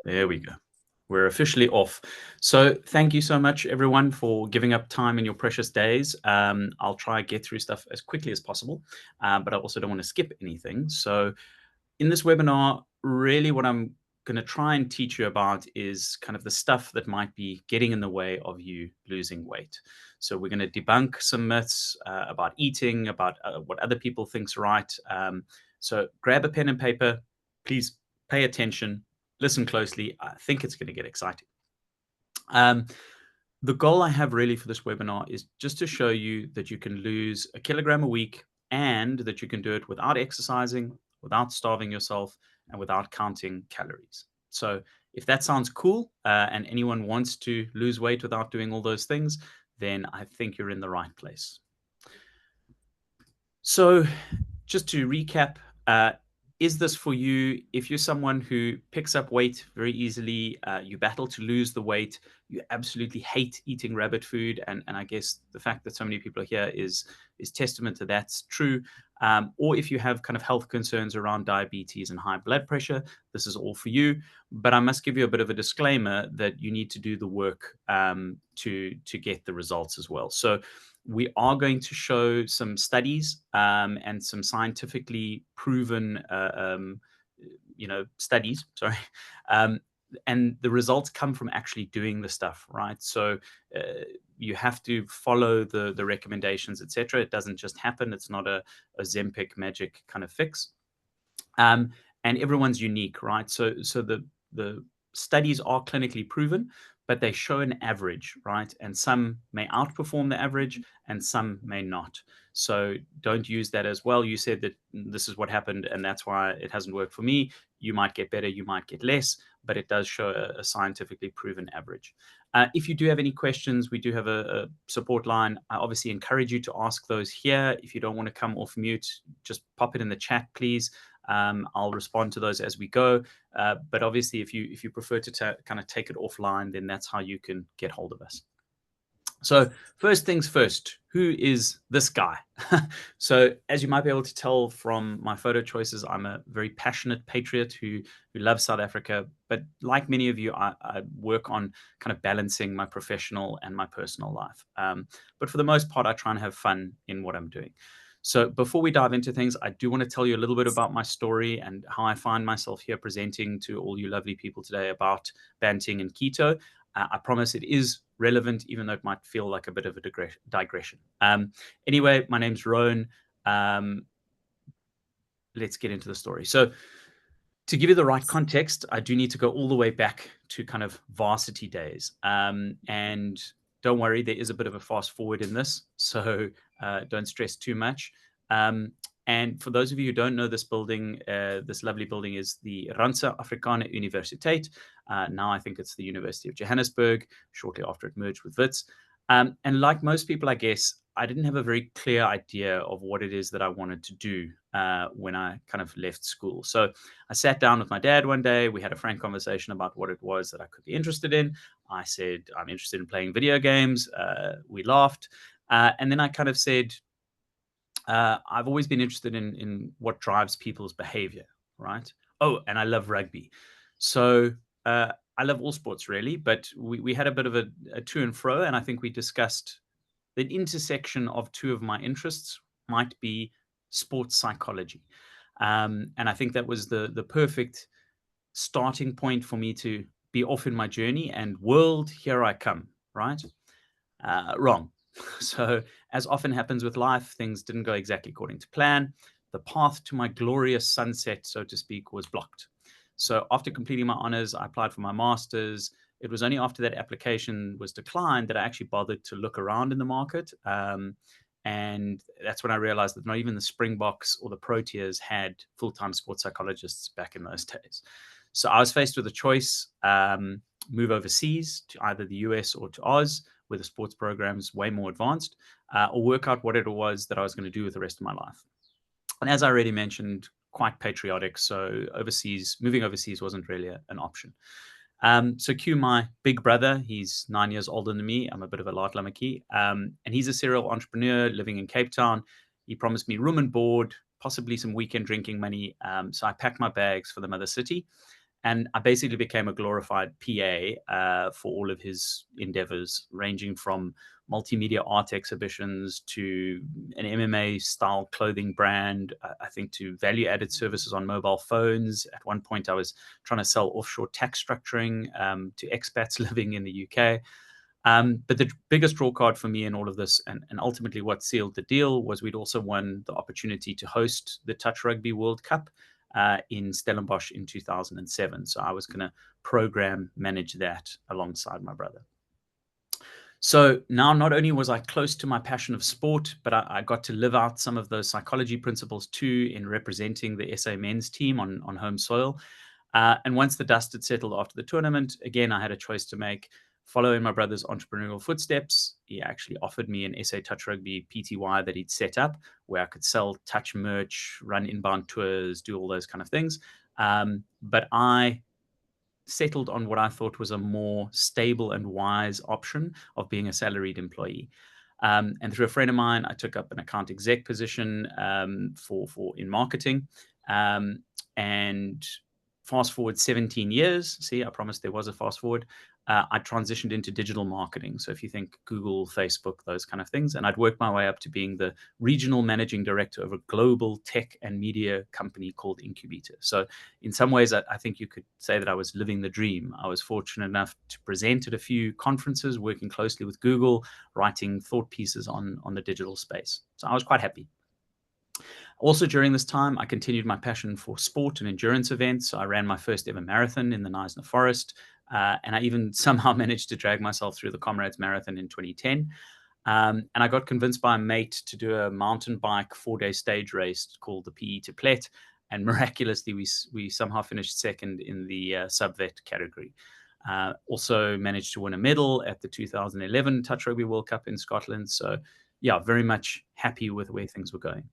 There we go. We're officially off. So thank you so much, everyone, for giving up time in your precious days. I'll try and get through stuff as quickly as possible, but I also don't want to skip anything. So in this webinar, really what I'm going to try and teach you about is kind of the stuff that might be getting in the way of you losing weight. So we're going to debunk some myths about eating, about what other people think's right. So grab a pen and paper, please pay attention, listen closely. I think it's going to get exciting. The goal I have really for this webinar is just to show you that you can lose a kilogram a week and that you can do it without exercising, without starving yourself, and without counting calories. So if that sounds cool and anyone wants to lose weight without doing all those things, then I think you're in the right place. So just to recap, is this for you? If you're someone who picks up weight very easily, you battle to lose the weight, you absolutely hate eating rabbit food, and I guess the fact that so many people are here is testament to that's true. Or if you have kind of health concerns around diabetes and high blood pressure, this is all for you. But I must give you a bit of a disclaimer that you need to do the work to get the results as well. So we are going to show some studies and some scientifically proven, studies. Sorry, and the results come from actually doing the stuff, right? So you have to follow the recommendations, etc. It doesn't just happen. It's not a Zempic magic kind of fix. And everyone's unique, right? So the studies are clinically proven, but they show an average, right? And some may outperform the average and some may not. So don't use that as well. You said that this is what happened and that's why it hasn't worked for me. You might get better, you might get less, but it does show a scientifically proven average. If you do have any questions, we do have a support line. I obviously encourage you to ask those here. If you don't want to come off mute, just pop it in the chat, please. I'll respond to those as we go. But obviously, if you prefer to kind of take it offline, then that's how you can get hold of us. So first things first, who is this guy? So as you might be able to tell from my photo choices, I'm a very passionate patriot who loves South Africa. But like many of you, I work on kind of balancing my professional and my personal life. But for the most part, I try and have fun in what I'm doing. So before we dive into things, I do want to tell you a little bit about my story and how I find myself here presenting to all you lovely people today about Banting and Keto. I promise it is relevant, even though it might feel like a bit of a digression. Anyway, my name's Rowan. Let's get into the story. So to give you the right context, I do need to go all the way back to kind of varsity days. And don't worry, there is a bit of a fast forward in this, so don't stress too much. And for those of you who don't know this building, this lovely building is the Randse Afrikaner Universiteit. Now I think it's the University of Johannesburg, shortly after it merged with Wits. And like most people, I guess, I didn't have a very clear idea of what it is that I wanted to do when I kind of left school. So I sat down with my dad one day. We had a frank conversation about what it was that I could be interested in. I said, I'm interested in playing video games. We laughed. And then I kind of said, I've always been interested in what drives people's behavior, right? Oh, and I love rugby. So I love all sports really, but we had a bit of a to and fro, and I think we discussed the intersection of two of my interests might be sports psychology. And I think that was the perfect starting point for me to be off in my journey and world, here I come, right? Wrong. So, as often happens with life, things didn't go exactly according to plan. The path to my glorious sunset, so to speak, was blocked. So, after completing my honors, I applied for my master's. It was only after that application was declined that I actually bothered to look around in the market. And that's when I realized that not even the Springboks or the Proteas had full-time sports psychologists back in those days. So I was faced with a choice, move overseas to either the US or to Oz, where the sports program is way more advanced, or work out what it was that I was going to do with the rest of my life. And as I already mentioned, quite patriotic. So moving overseas wasn't really an option. So cue my big brother. He's 9 years older than me. I'm a bit of a latlamaki. And he's a serial entrepreneur living in Cape Town. He promised me room and board, possibly some weekend drinking money. So I packed my bags for the mother city. And I basically became a glorified PA for all of his endeavors, ranging from multimedia art exhibitions to an MMA style clothing brand, I think to value added services on mobile phones. At one point, I was trying to sell offshore tax structuring to expats living in the UK. But the biggest draw card for me in all of this, and ultimately what sealed the deal, was we'd also won the opportunity to host the Touch Rugby World Cup in Stellenbosch in 2007. So I was going to program manage that alongside my brother. So now not only was I close to my passion of sport, but I got to live out some of those psychology principles too in representing the SA men's team on home soil. And once the dust had settled after the tournament, again, I had a choice to make. Following my brother's entrepreneurial footsteps, he actually offered me an SA Touch Rugby PTY that he'd set up where I could sell touch merch, run inbound tours, do all those kind of things. But I settled on what I thought was a more stable and wise option of being a salaried employee. And through a friend of mine, I took up an account exec position for in marketing. And fast forward 17 years, see, I promised there was a fast forward. I transitioned into digital marketing. So if you think Google, Facebook, those kind of things, and I'd worked my way up to being the regional managing director of a global tech and media company called Incubator. So in some ways, I think you could say that I was living the dream. I was fortunate enough to present at a few conferences, working closely with Google, writing thought pieces on the digital space. So I was quite happy. Also, during this time, I continued my passion for sport and endurance events. So I ran my first ever marathon in the Knysna Forest, and I even somehow managed to drag myself through the Comrades Marathon in 2010. And I got convinced by a mate to do a mountain bike 4-day stage race called the PE to Plet. And miraculously, we somehow finished second in the sub-vet category. Also managed to win a medal at the 2011 Touch Rugby World Cup in Scotland. So yeah, very much happy with where things were going.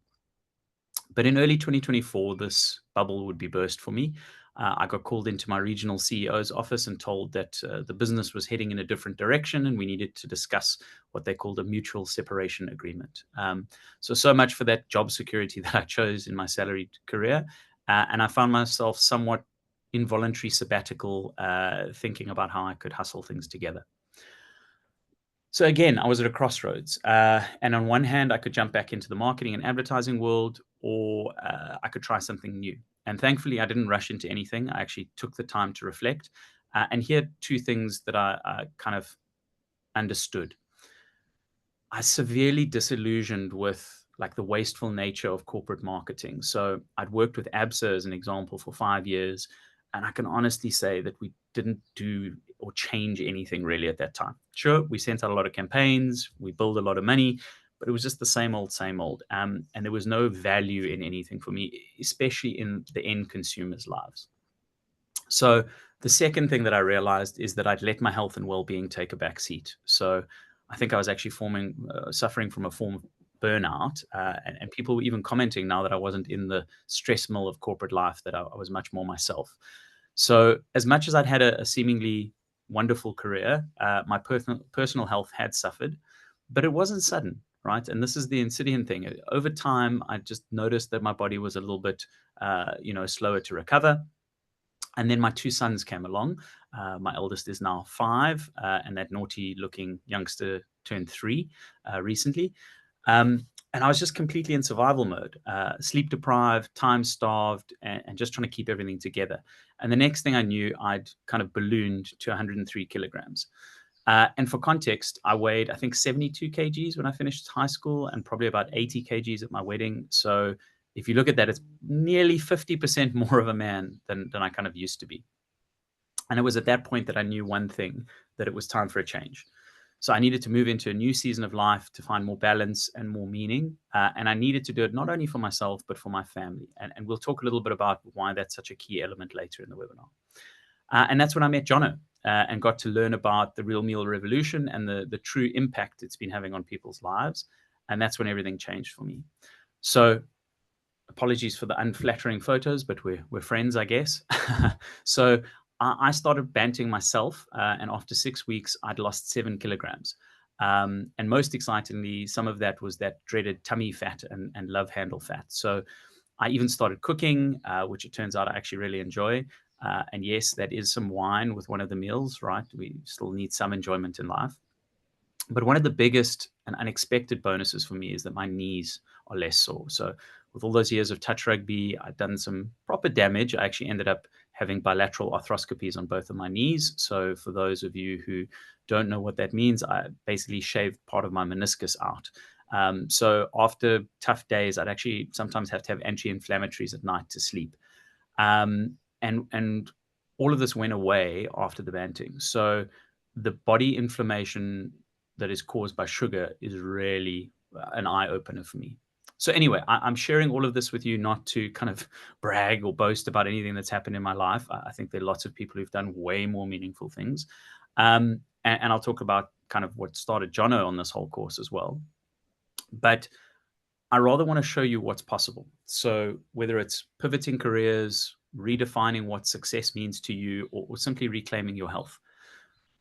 But in early 2024, this bubble would be burst for me. I got called into my regional CEO's office and told that the business was heading in a different direction and we needed to discuss what they called a mutual separation agreement. So much for that job security that I chose in my salaried career. And I found myself somewhat involuntary sabbatical, thinking about how I could hustle things together. So again, I was at a crossroads. And on one hand, I could jump back into the marketing and advertising world, or I could try something new. And thankfully, I didn't rush into anything. I actually took the time to reflect. And here are two things that I kind of understood. I severely disillusioned with like the wasteful nature of corporate marketing. So I'd worked with ABSA as an example for 5 years. And I can honestly say that we didn't do or change anything really at that time. Sure, we sent out a lot of campaigns, we billed a lot of money, but it was just the same old, same old. And there was no value in anything for me, especially in the end consumers' lives. So the second thing that I realized is that I'd let my health and well-being take a back seat. So I think I was actually suffering from a form of burnout, and people were even commenting now that I wasn't in the stress mill of corporate life, that I was much more myself. So as much as I'd had a seemingly wonderful career, my personal health had suffered, but it wasn't sudden, right? And this is the insidious thing. Over time, I just noticed that my body was a little bit, slower to recover. And then my two sons came along. My eldest is now 5, and that naughty-looking youngster turned 3 recently. And I was just completely in survival mode, sleep deprived, time starved, and just trying to keep everything together. And the next thing I knew, I'd kind of ballooned to 103 kilograms. And for context, I weighed, I think, 72 kgs when I finished high school and probably about 80 kgs at my wedding. So if you look at that, it's nearly 50% more of a man than I kind of used to be. And it was at that point that I knew one thing, that it was time for a change. So I needed to move into a new season of life to find more balance and more meaning. And I needed to do it not only for myself, but for my family. And we'll talk a little bit about why that's such a key element later in the webinar. And that's when I met Jono and got to learn about the real meal revolution and the true impact it's been having on people's lives. And that's when everything changed for me. So apologies for the unflattering photos, but we're friends, I guess. So I started banting myself, and after 6 weeks, I'd lost 7 kilograms. And most excitingly, some of that was that dreaded tummy fat and love handle fat. So I even started cooking, which it turns out I actually really enjoy. And yes, that is some wine with one of the meals, right? We still need some enjoyment in life. But one of the biggest and unexpected bonuses for me is that my knees are less sore. So, with all those years of touch rugby, I've done some proper damage. I actually ended up having bilateral arthroscopies on both of my knees. So, for those of you who don't know what that means, I basically shaved part of my meniscus out. So, after tough days, I'd actually sometimes have to have anti-inflammatories at night to sleep. And all of this went away after the banting. So the body inflammation that is caused by sugar is really an eye opener for me. So anyway, I'm sharing all of this with you not to kind of brag or boast about anything that's happened in my life. I think there are lots of people who've done way more meaningful things. And I'll talk about kind of what started Jono on this whole course as well. But I rather want to show you what's possible. So whether it's pivoting careers, redefining what success means to you, or simply reclaiming your health,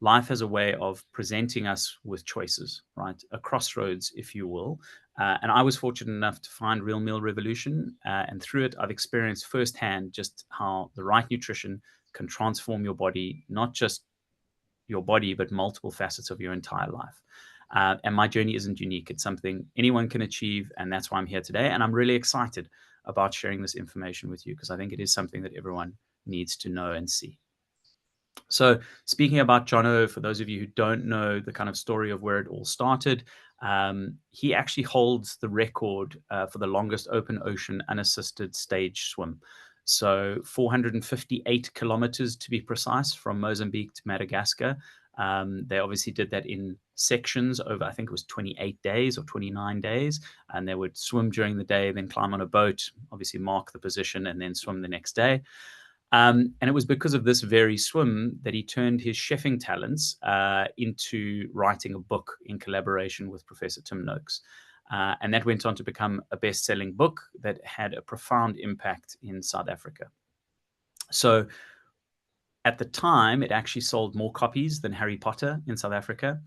life has a way of presenting us with choices, right? A crossroads, if you will. And I was fortunate enough to find Real Meal Revolution. And through it, I've experienced firsthand just how the right nutrition can transform your body, not just your body, but multiple facets of your entire life. And my journey isn't unique. It's something anyone can achieve. And that's why I'm here today. And I'm really excited about sharing this information with you because I think it is something that everyone needs to know and see. So, speaking about Jono, for those of you who don't know the kind of story of where it all started, he actually holds the record for the longest open ocean unassisted stage swim. So, 458 kilometers to be precise, from Mozambique to Madagascar. They obviously did that in sections over, I think it was 28 days or 29 days. And they would swim during the day, then climb on a boat, obviously mark the position, and then swim the next day. And it was because of this very swim that he turned his chefing talents into writing a book in collaboration with Professor Tim Noakes. And that went on to become a best-selling book that had a profound impact in South Africa. So at the time, it actually sold more copies than Harry Potter in South Africa.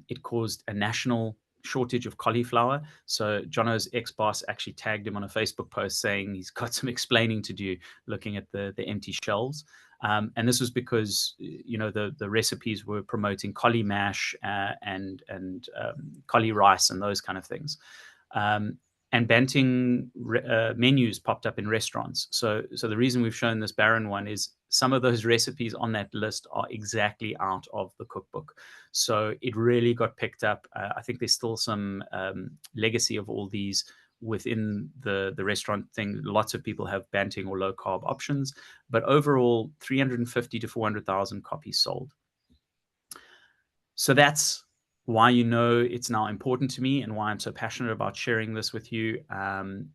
It caused a national shortage of cauliflower. So Jono's ex-boss actually tagged him on a Facebook post saying he's got some explaining to do looking at the empty shelves. And this was because the recipes were promoting cauli mash and cauli rice and those kind of things. And Banting menus popped up in restaurants. So the reason we've shown this barren one is some of those recipes on that list are exactly out of the cookbook. So it really got picked up. I think there's still some legacy of all these within the restaurant thing. Lots of people have Banting or low carb options, but overall 350 to 400,000 copies sold. So that's why it's now important to me and why I'm so passionate about sharing this with you.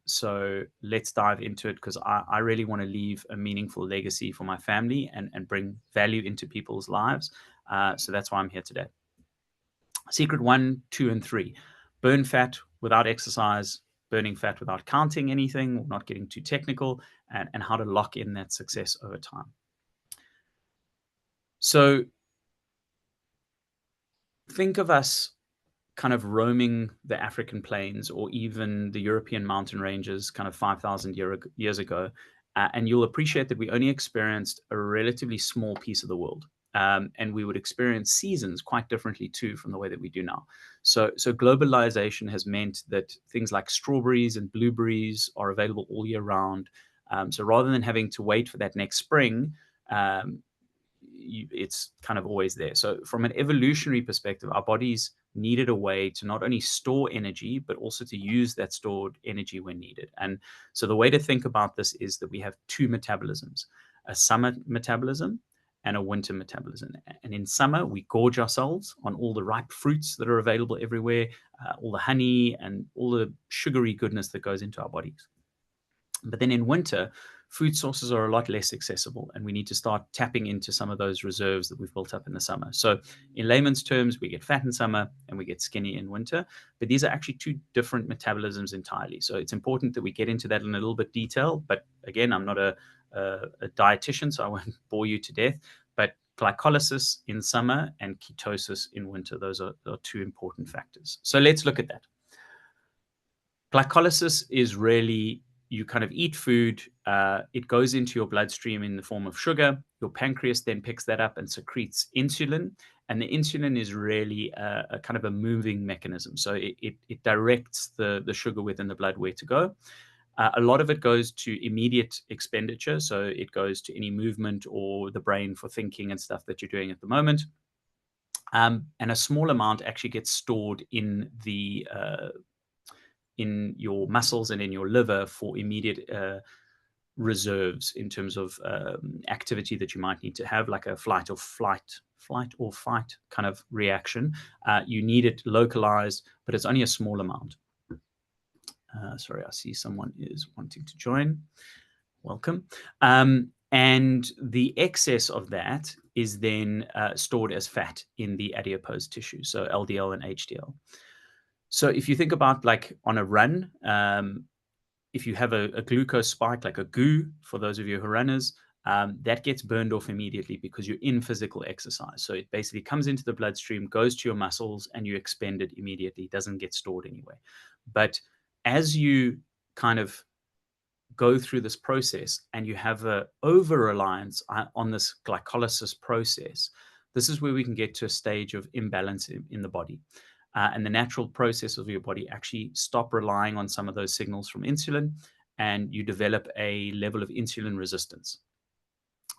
So let's dive into it because I really want to leave a meaningful legacy for my family and bring value into people's lives. So that's why I'm here today. Secret 1, 2, and 3: burn fat without exercise, burning fat without counting anything, not getting too technical, and how to lock in that success over time. So think of us kind of roaming the African plains or even the European mountain ranges kind of 5,000 years ago. And you'll appreciate that we only experienced a relatively small piece of the world. And we would experience seasons quite differently too from the way that we do now. So globalization has meant that things like strawberries and blueberries are available all year round. So rather than having to wait for that next spring, it's kind of always there. So from an evolutionary perspective, our bodies needed a way to not only store energy, but also to use that stored energy when needed. And so the way to think about this is that we have two metabolisms: a summer metabolism and a winter metabolism. And in summer, we gorge ourselves on all the ripe fruits that are available everywhere, all the honey and all the sugary goodness that goes into our bodies. But then in winter, food sources are a lot less accessible, and we need to start tapping into some of those reserves that we've built up in the summer. So in layman's terms, we get fat in summer and we get skinny in winter, but these are actually two different metabolisms entirely. So it's important that we get into that in a little bit detail. But again, I'm not a dietitian, so I won't bore you to death. But glycolysis in summer and ketosis in winter, those are two important factors. So let's look at that. Glycolysis is really you kind of eat food, it goes into your bloodstream in the form of sugar. Your pancreas then picks that up and secretes insulin. And the insulin is really a kind of a moving mechanism. So it directs the sugar within the blood where to go. A lot of it goes to immediate expenditure. So it goes to any movement or the brain for thinking and stuff that you're doing at the moment. And a small amount actually gets stored in your muscles and in your liver for immediate reserves in terms of activity that you might need to have, like a flight or fight kind of reaction. You need it localized, but it's only a small amount. Sorry, I see someone is wanting to join. Welcome. And the excess of that is then stored as fat in the adipose tissue, so LDL and HDL. So if you think about like on a run, if you have a glucose spike, like a GU, for those of you who are runners, that gets burned off immediately because you're in physical exercise. So it basically comes into the bloodstream, goes to your muscles, and you expend it immediately. It doesn't get stored anyway. But as you kind of go through this process and you have a over reliance on this glycolysis process, this is where we can get to a stage of imbalance in the body. And the natural process of your body actually stop relying on some of those signals from insulin, and you develop a level of insulin resistance,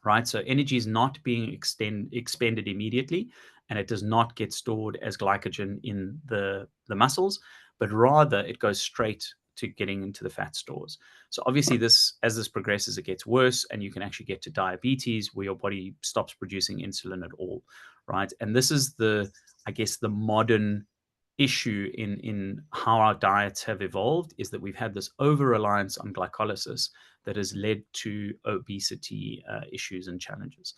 right? So energy is not being expended immediately, and it does not get stored as glycogen in the muscles, but rather it goes straight to getting into the fat stores. So obviously as this progresses, it gets worse, and you can actually get to diabetes where your body stops producing insulin at all, right? And this is I guess the modern issue in how our diets have evolved, is that we've had this over reliance on glycolysis that has led to obesity issues and challenges.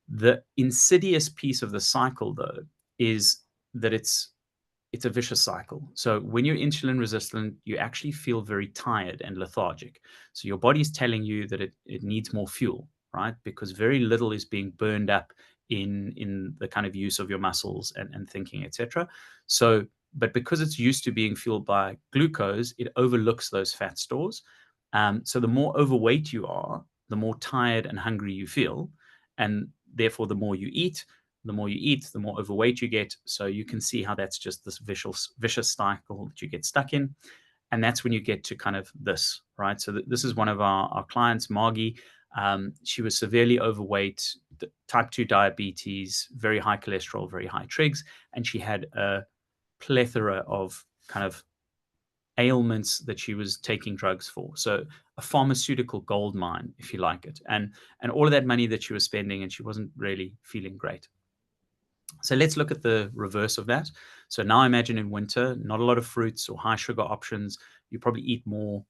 The insidious piece of the cycle, though, is that it's a vicious cycle. So when you're insulin resistant, you actually feel very tired and lethargic. So your body's telling you that it needs more fuel, right? Because very little is being burned up in the kind of use of your muscles and thinking, etc. So, but because it's used to being fueled by glucose, it overlooks those fat stores. So the more overweight you are, the more tired and hungry you feel. And therefore, the more you eat, the more overweight you get. So you can see how that's just this vicious cycle that you get stuck in. And that's when you get to kind of this, right? So this is one of our clients, Margie. She was severely overweight, type 2 diabetes, very high cholesterol, very high trigs, and she had a plethora of kind of ailments that she was taking drugs for. So a pharmaceutical gold mine, if you like it, and all of that money that she was spending, and she wasn't really feeling great. So let's look at the reverse of that. So now imagine in winter, not a lot of fruits or high sugar options. You probably eat more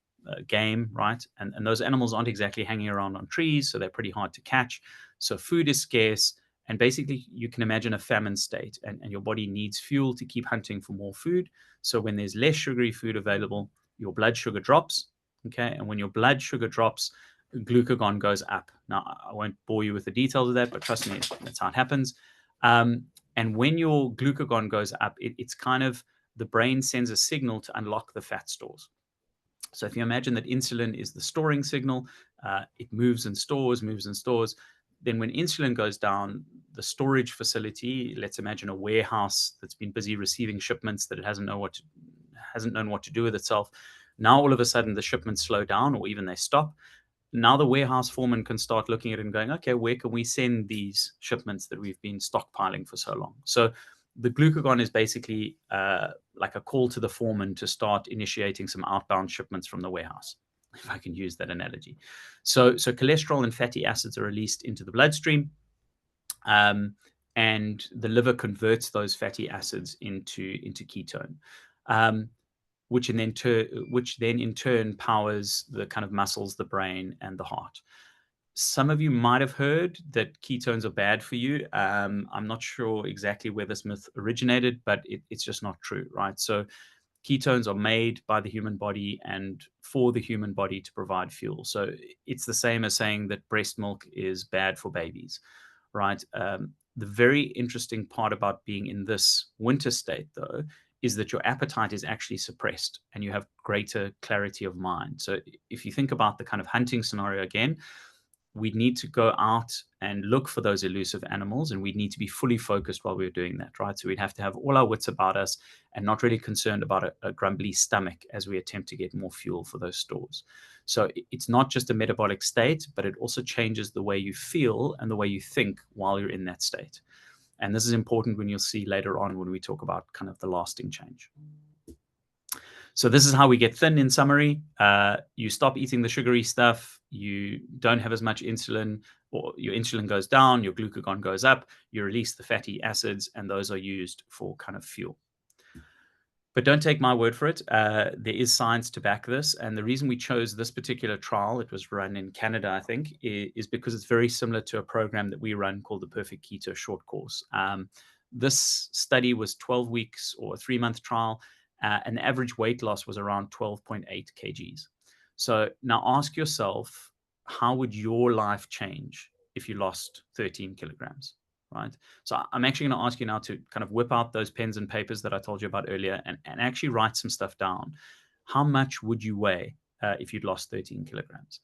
game, right? And those animals aren't exactly hanging around on trees, so they're pretty hard to catch. So food is scarce. And basically, you can imagine a famine state, and your body needs fuel to keep hunting for more food. So when there's less sugary food available, your blood sugar drops. Okay. And when your blood sugar drops, glucagon goes up. Now, I won't bore you with the details of that, but trust me, that's how it happens. And when your glucagon goes up, it's kind of the brain sends a signal to unlock the fat stores. So if you imagine that insulin is the storing signal, it moves and stores, moves and stores. Then when insulin goes down, the storage facility, let's imagine a warehouse that's been busy receiving shipments that it hasn't known what to do with itself. Now all of a sudden the shipments slow down, or even they stop. Now the warehouse foreman can start looking at it and going, okay, where can we send these shipments that we've been stockpiling for so long? So the glucagon is basically like a call to the foreman to start initiating some outbound shipments from the warehouse, if I can use that analogy. So cholesterol and fatty acids are released into the bloodstream, and the liver converts those fatty acids into ketone. Which then in turn powers the kind of muscles, the brain, and the heart. Some of you might have heard that ketones are bad for you. I'm not sure exactly where this myth originated, but it's just not true, right? So ketones are made by the human body and for the human body to provide fuel. So it's the same as saying that breast milk is bad for babies, right? The very interesting part about being in this winter state, though, is that your appetite is actually suppressed and you have greater clarity of mind. So if you think about the kind of hunting scenario again, we need to go out and look for those elusive animals, and we need to be fully focused while we're doing that, right? So we'd have to have all our wits about us and not really concerned about a grumbly stomach as we attempt to get more fuel for those stores. So it's not just a metabolic state, but it also changes the way you feel and the way you think while you're in that state. And this is important when you'll see later on when we talk about kind of the lasting change. So this is how we get thin in summary. You stop eating the sugary stuff. You don't have as much insulin, or your insulin goes down, your glucagon goes up, you release the fatty acids, and those are used for kind of fuel. But don't take my word for it. There is science to back this. And the reason we chose this particular trial, it was run in Canada, I think, is because it's very similar to a program that we run called the Perfect Keto Short Course. This study was 12 weeks or a 3-month trial, and the average weight loss was around 12.8 kgs. So now ask yourself, how would your life change if you lost 13 kilograms? Right. So I'm actually going to ask you now to kind of whip out those pens and papers that I told you about earlier and actually write some stuff down. How much would you weigh if you'd lost 13 kilograms?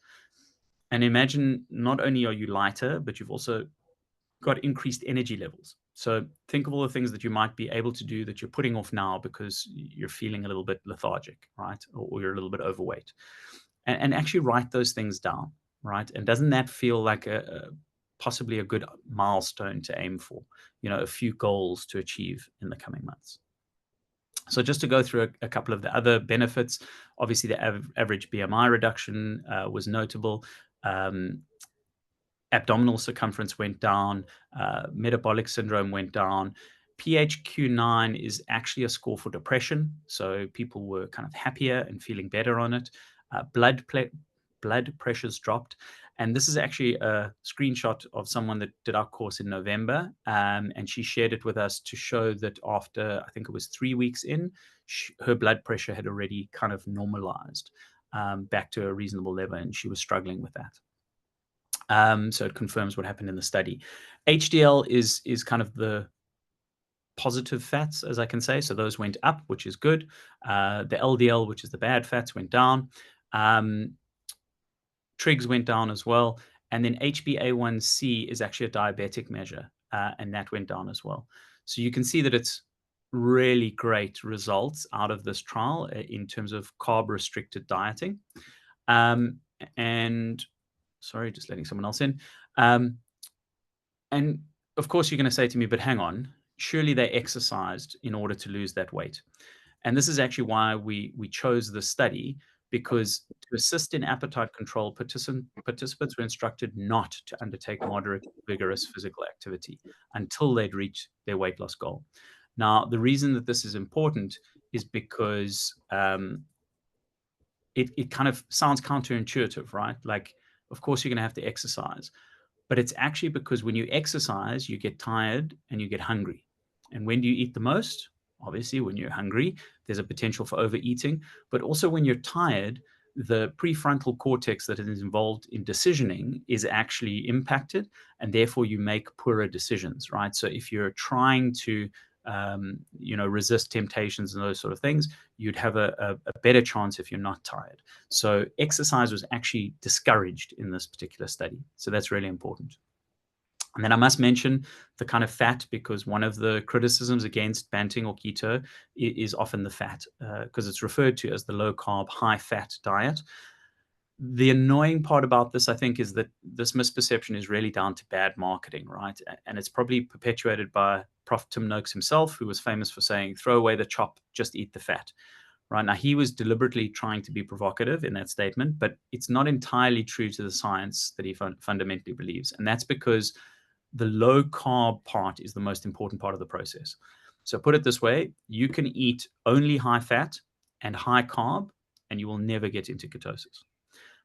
And imagine not only are you lighter, but you've also got increased energy levels. So think of all the things that you might be able to do that you're putting off now because you're feeling a little bit lethargic, right? Or you're a little bit overweight. And actually write those things down, right? And doesn't that feel like possibly a good milestone to aim for, a few goals to achieve in the coming months? So just to go through a couple of the other benefits, obviously the average BMI reduction was notable. Abdominal circumference went down, metabolic syndrome went down. PHQ-9 is actually a score for depression, so people were kind of happier and feeling better on it. Blood pressures dropped. And this is actually a screenshot of someone that did our course in November. And she shared it with us to show that after, I think it was 3 weeks in, her blood pressure had already kind of normalized back to a reasonable level, and she was struggling with that. So it confirms what happened in the study. HDL is kind of the positive fats, as I can say. So those went up, which is good. The LDL, which is the bad fats, went down. Trigs went down as well. And then HbA1c is actually a diabetic measure, and that went down as well. So you can see that it's really great results out of this trial in terms of carb-restricted dieting. And sorry, just letting someone else in. And of course, you're going to say to me, but hang on, surely they exercised in order to lose that weight. And this is actually why we chose this study, because to assist in appetite control, participants were instructed not to undertake moderate, vigorous physical activity until they'd reached their weight loss goal. Now, the reason that this is important is because it kind of sounds counterintuitive, right? Like, of course, you're going to have to exercise. But it's actually because when you exercise, you get tired and you get hungry. And when do you eat the most? Obviously, when you're hungry, there's a potential for overeating. But also when you're tired, the prefrontal cortex that is involved in decisioning is actually impacted, and therefore you make poorer decisions, right? So if you're trying to resist temptations and those sort of things, you'd have a better chance if you're not tired. So exercise was actually discouraged in this particular study. So that's really important. And then I must mention the kind of fat, because one of the criticisms against Banting or keto is often the fat, because it's referred to as the low carb, high fat diet. The annoying part about this, I think, is that this misperception is really down to bad marketing, right? And it's probably perpetuated by Prof. Tim Noakes himself, who was famous for saying, throw away the chop, just eat the fat. Right now, he was deliberately trying to be provocative in that statement, but it's not entirely true to the science that he fundamentally believes. And that's because the low carb part is the most important part of the process. So put it this way, you can eat only high fat and high carb, and you will never get into ketosis.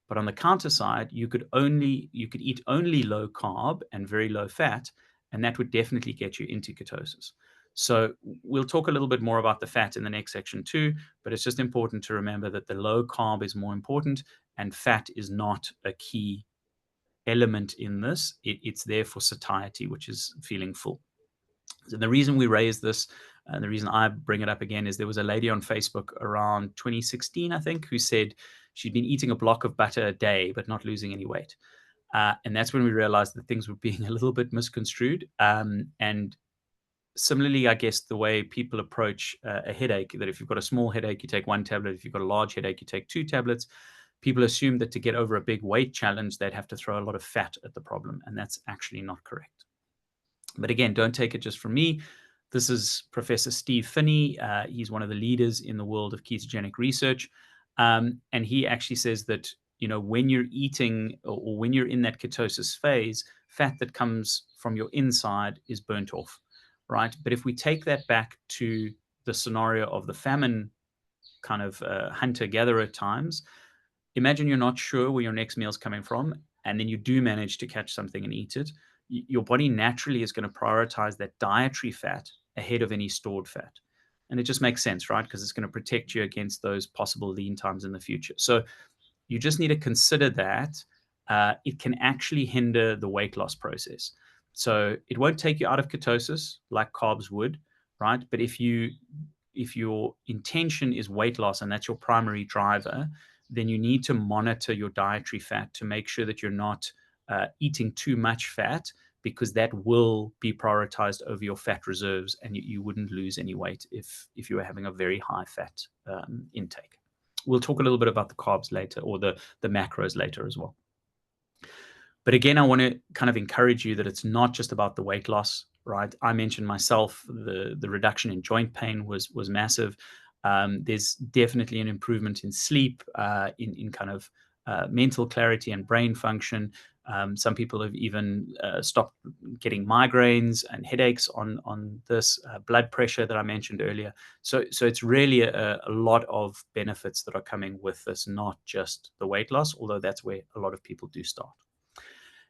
But on the counter side, you could eat only low carb and very low fat, and that would definitely get you into ketosis. So we'll talk a little bit more about the fat in the next section too, but it's just important to remember that the low carb is more important and fat is not a key element in this. It's there for satiety, which is feeling full. So the reason we raise this And the reason I bring it up again is there was a lady on Facebook around 2016, I think, who said she'd been eating a block of butter a day, but not losing any weight. And that's when we realized that things were being a little bit misconstrued. And similarly, I guess the way people approach a headache, that if you've got a small headache, you take one tablet. If you've got a large headache, you take two tablets. People assume that to get over a big weight challenge, they'd have to throw a lot of fat at the problem. And that's actually not correct. But again, don't take it just from me. This is Professor Steve Phinney. He's one of the leaders in the world of ketogenic research. And he actually says that, when you're eating or when you're in that ketosis phase, fat that comes from your inside is burnt off, right? But if we take that back to the scenario of the famine kind of hunter-gatherer times, imagine you're not sure where your next meal is coming from, and then you do manage to catch something and eat it. Your body naturally is going to prioritize that dietary fat ahead of any stored fat. And it just makes sense, right? Because it's going to protect you against those possible lean times in the future. So you just need to consider that it can actually hinder the weight loss process. So it won't take you out of ketosis like carbs would, right? But if your intention is weight loss and that's your primary driver, then you need to monitor your dietary fat to make sure that you're not eating too much fat, because that will be prioritized over your fat reserves, and you wouldn't lose any weight if you were having a very high fat intake. We'll talk a little bit about the carbs later, or the macros later as well. But again, I want to kind of encourage you that it's not just about the weight loss, right? I mentioned myself, the reduction in joint pain was massive. There's definitely an improvement in sleep, in kind of mental clarity and brain function. Some people have even stopped getting migraines and headaches on this. Blood pressure that I mentioned earlier. So it's really a lot of benefits that are coming with this, not just the weight loss, although that's where a lot of people do start.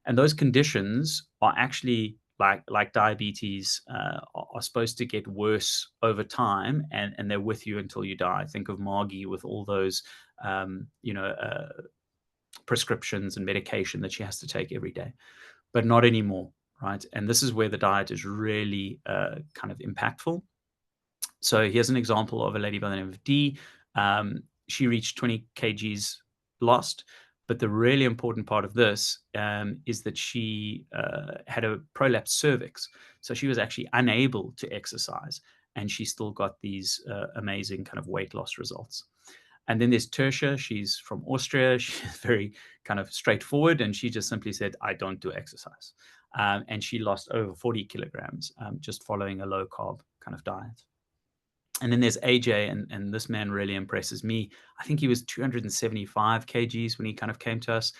And those conditions are actually like diabetes, are supposed to get worse over time, and they're with you until you die. Think of Margie with all those, prescriptions and medication that she has to take every day, but not anymore, right? And this is where the diet is really kind of impactful. So here's an example of a lady by the name of Dee. She reached 20 kgs lost. But the really important part of this is that she had a prolapsed cervix. So she was actually unable to exercise, and she still got these amazing kind of weight loss results. And then there's Tertia. She's from Austria. She's very kind of straightforward, and she just simply said, I don't do exercise. And she lost over 40 kilograms just following a low carb kind of diet. And then there's AJ, and this man really impresses me. I think he was 275 kgs when he kind of came to us.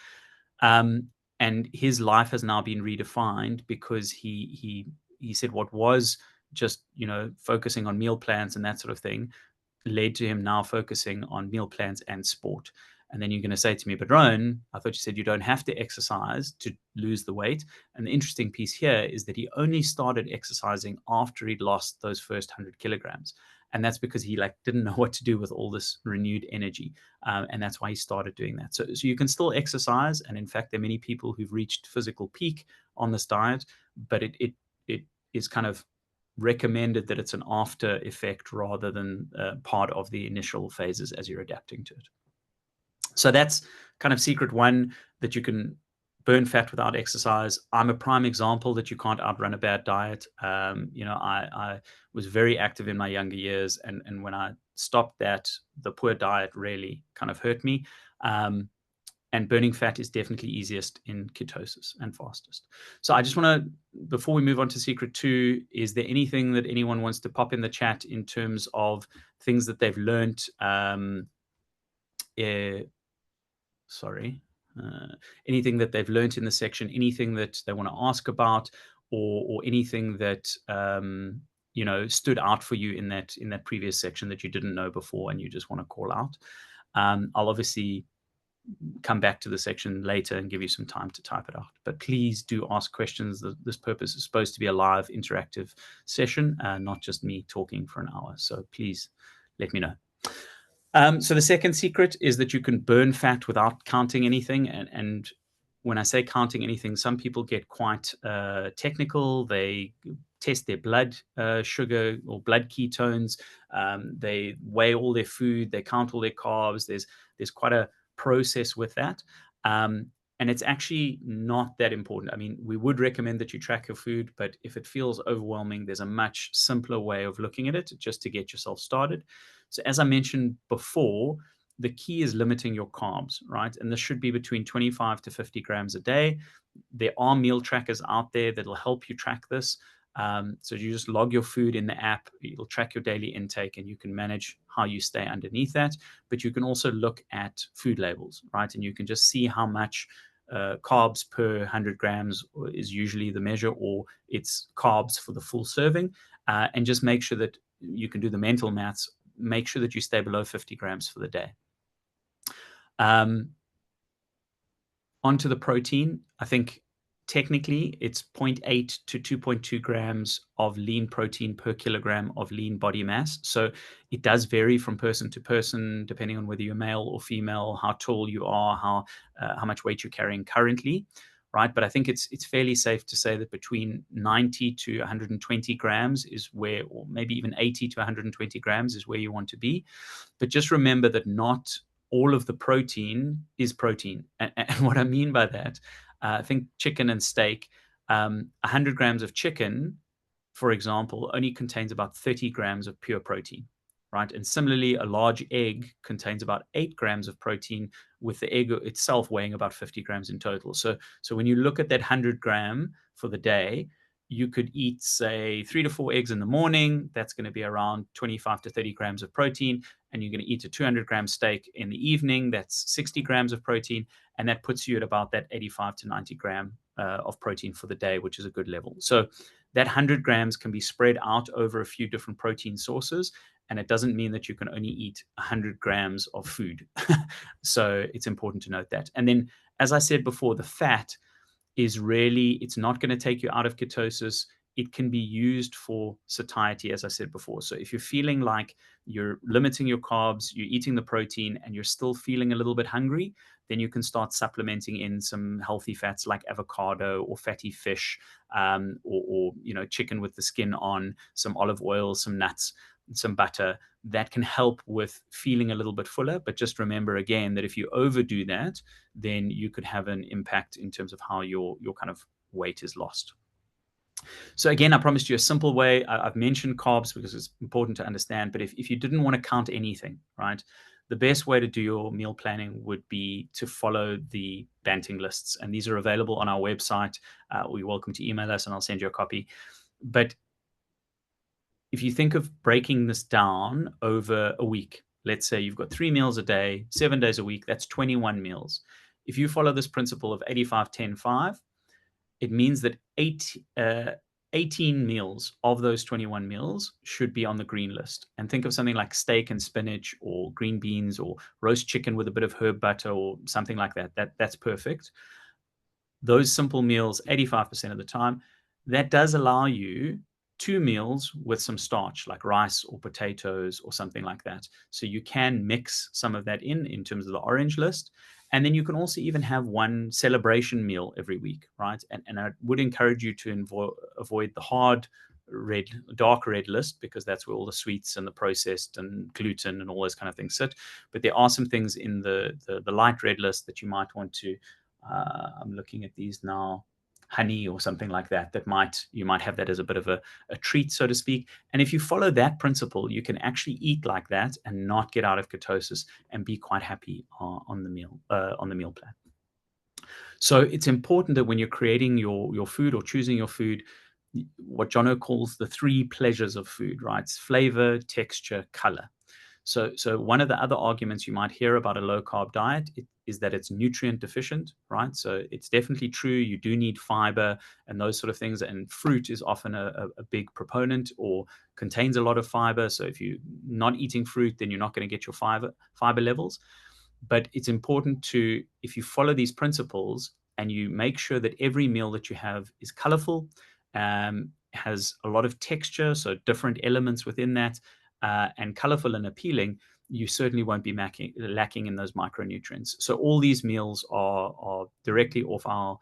And his life has now been redefined, because he said what was just, focusing on meal plans and that sort of thing led to him now focusing on meal plans and sport. And then you're going to say to me, but Rowan, I thought you said you don't have to exercise to lose the weight. And the interesting piece here is that he only started exercising after he'd lost those first 100 kilograms. And that's because he didn't know what to do with all this renewed energy. And that's why he started doing that. So you can still exercise. And in fact, there are many people who've reached physical peak on this diet, but it is kind of recommended that it's an after effect rather than part of the initial phases as you're adapting to it. So that's kind of secret one, that you can burn fat without exercise. I'm a prime example that you can't outrun a bad diet. I was very active in my younger years, and when I stopped that, the poor diet really kind of hurt me. And burning fat is definitely easiest in ketosis and fastest. So I just want to, before we move on to secret 2, is there anything that anyone wants to pop in the chat in terms of things that they've learned? Anything that they've learned in the section, anything that they want to ask about, or anything that stood out for you in that previous section that you didn't know before and you just want to call out. I'll obviously come back to the section later and give you some time to type it out. But please do ask questions. This purpose is supposed to be a live interactive session, not just me talking for an hour. So please let me know. So the second secret is that you can burn fat without counting anything. And when I say counting anything, some people get quite technical. They test their blood sugar or blood ketones. They weigh all their food. They count all their carbs. There's quite a process with that. And it's actually not that important. I mean, we would recommend that you track your food, but if it feels overwhelming, there's a much simpler way of looking at it just to get yourself started. So as I mentioned before, the key is limiting your carbs, right? And this should be between 25 to 50 grams a day. There are meal trackers out there that'll help you track this. So you just log your food in the app, it'll track your daily intake, and you can manage how you stay underneath that. But you can also look at food labels, right? And you can just see how much carbs per 100 grams is usually the measure, or it's carbs for the full serving. And just make sure that you can do the mental maths, make sure that you stay below 50 grams for the day. Onto the protein, I think technically it's 0.8 to 2.2 grams of lean protein per kilogram of lean body mass. So it does vary from person to person, depending on whether you're male or female, how tall you are, how much weight you're carrying currently, right? But I think it's fairly safe to say that between 90 to 120 grams is where, or maybe even 80 to 120 grams is where you want to be. But just remember that not all of the protein is protein. And what I mean by that, I think chicken and steak, 100 grams of chicken, for example, only contains about 30 grams of pure protein, right? And similarly, a large egg contains about 8 grams of protein, with the egg itself weighing about 50 grams in total. So when you look at that 100-gram for the day, you could eat, say, 3 to 4 eggs in the morning. That's going to be around 25 to 30 grams of protein. And you're going to eat a 200-gram steak in the evening. That's 60 grams of protein. And that puts you at about that 85 to 90 gram of protein for the day, which is a good level. So that 100 grams can be spread out over a few different protein sources. And it doesn't mean that you can only eat 100 grams of food. So it's important to note that. And then, as I said before, the fat is really, it's not going to take you out of ketosis. It can be used for satiety, as I said before. So if you're feeling like you're limiting your carbs, you're eating the protein, and you're still feeling a little bit hungry, then you can start supplementing in some healthy fats like avocado or fatty fish, or chicken with the skin on, some olive oil, some nuts, some butter. That can help with feeling a little bit fuller. But just remember again that if you overdo that, then you could have an impact in terms of how your kind of weight is lost. So again, I promised you a simple way. I've mentioned carbs because it's important to understand, but if you didn't want to count anything, right, the best way to do your meal planning would be to follow the Banting lists. And these are available on our website. You're welcome to email us and I'll send you a copy. But if you think of breaking this down over a week, let's say you've got 3 meals a day, 7 days a week, that's 21 meals. If you follow this principle of 85, 10, 5, it means that 18 meals of those 21 meals should be on the green list. And think of something like steak and spinach, or green beans, or roast chicken with a bit of herb butter, or something like that. That's perfect. Those simple meals, 85% of the time, that does allow you 2 meals with some starch, like rice or potatoes or something like that. So you can mix some of that in terms of the orange list. And then you can also even have one celebration meal every week, right? And I would encourage you to avoid the dark red list, because that's where all the sweets and the processed and gluten and all those kind of things sit. But there are some things in the light red list that you might want to, I'm looking at these now, honey or something like that, you might have that as a bit of a treat, so to speak. And if you follow that principle, you can actually eat like that and not get out of ketosis and be quite happy on the meal plan. So it's important that when you're creating your food or choosing your food, what Jono calls the 3 pleasures of food, right? It's flavor, texture, color. So one of the other arguments you might hear about a low carb diet is that it's nutrient deficient, right? So it's definitely true. You do need fiber and those sort of things. And fruit is often a big proponent, or contains a lot of fiber. So if you're not eating fruit, then you're not going to get your fiber levels. But it's important to, if you follow these principles and you make sure that every meal that you have is colorful, has a lot of texture, so different elements within that, and colorful and appealing, you certainly won't be lacking in those micronutrients. So all these meals are directly off our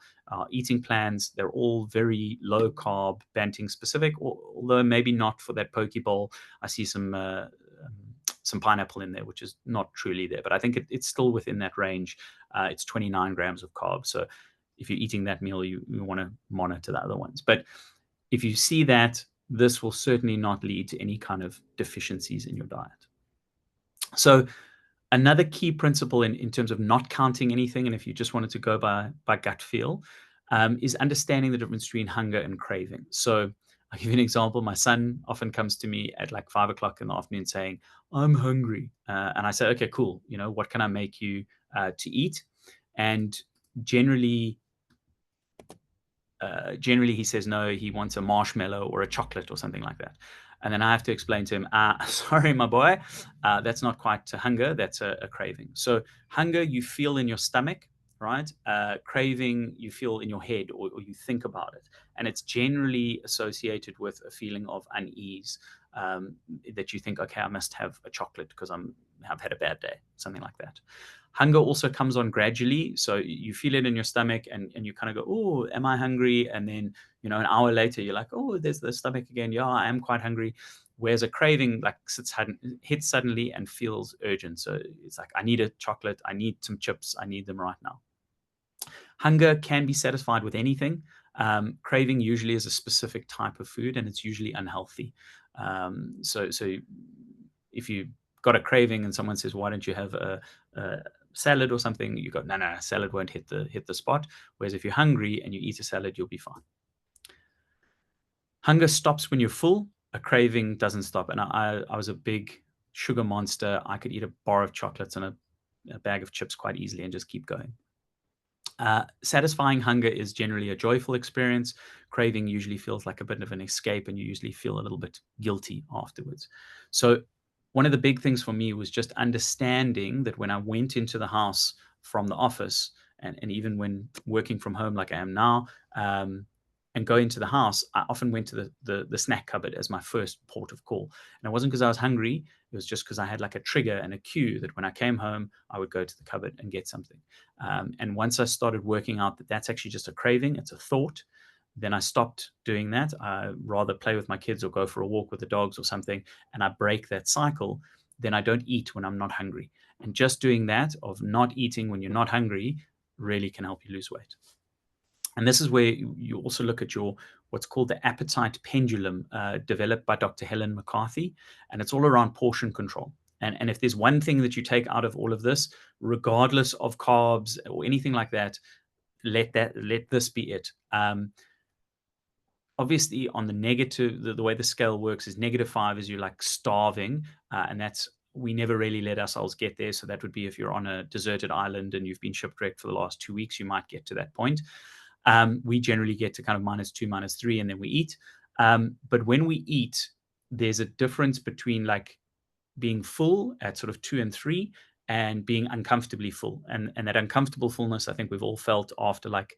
eating plans. They're all very low carb, Banting specific, although maybe not for that poke bowl. I see some pineapple in there, which is not truly there, but I think it's still within that range. It's 29 grams of carbs. So if you're eating that meal, you want to monitor the other ones. But if you see that, this will certainly not lead to any kind of deficiencies in your diet. So another key principle in terms of not counting anything, and if you just wanted to go by gut feel, is understanding the difference between hunger and craving. So I'll give you an example. My son often comes to me at like 5 o'clock in the afternoon saying, "I'm hungry." And I say, "Okay, cool. What can I make you to eat?" And generally he says no, he wants a marshmallow or a chocolate or something like that. And then I have to explain to him, sorry, my boy, that's not quite hunger, that's a craving. So hunger you feel in your stomach, right? Craving you feel in your head, or you think about it. And it's generally associated with a feeling of unease, that you think, okay, I must have a chocolate because I've had a bad day, something like that. Hunger also comes on gradually. So you feel it in your stomach and you kind of go, oh, am I hungry? And then, an hour later, you're like, oh, there's the stomach again. Yeah, I am quite hungry. Whereas a craving like hits suddenly and feels urgent. So it's like, I need a chocolate. I need some chips. I need them right now. Hunger can be satisfied with anything. Craving usually is a specific type of food, and it's usually unhealthy. So if you got a craving and someone says, why don't you have a salad or something, you go, no, salad won't hit the spot. Whereas if you're hungry and you eat a salad, you'll be fine. Hunger stops when you're full. A craving doesn't stop. And I was a big sugar monster. I could eat a bar of chocolates and a bag of chips quite easily and just keep going. Satisfying hunger is generally a joyful experience. Craving usually feels like a bit of an escape, and you usually feel a little bit guilty afterwards. So one of the big things for me was just understanding that when I went into the house from the office, and even when working from home like I am now, and go into the house, I often went to the snack cupboard as my first port of call. And it wasn't because I was hungry. It was just because I had like a trigger and a cue that when I came home, I would go to the cupboard and get something. And once I started working out that that's actually just a craving, it's a thought, then I stopped doing that. I rather play with my kids or go for a walk with the dogs or something, and I break that cycle. Then I don't eat when I'm not hungry. And just doing that of not eating when you're not hungry really can help you lose weight. And this is where you also look at what's called the appetite pendulum, developed by Dr. Helen McCarthy, and it's all around portion control. And if there's one thing that you take out of all of this, regardless of carbs or anything like that, let this be it. Obviously, on the negative, the way the scale works is -5 is you're like starving, and we never really let ourselves get there. So that would be if you're on a deserted island and you've been shipwrecked for the last 2 weeks, you might get to that point. We generally get to kind of -2, -3, and then we eat. But when we eat, there's a difference between like being full at sort of 2 and 3 and being uncomfortably full. And that uncomfortable fullness, I think we've all felt after like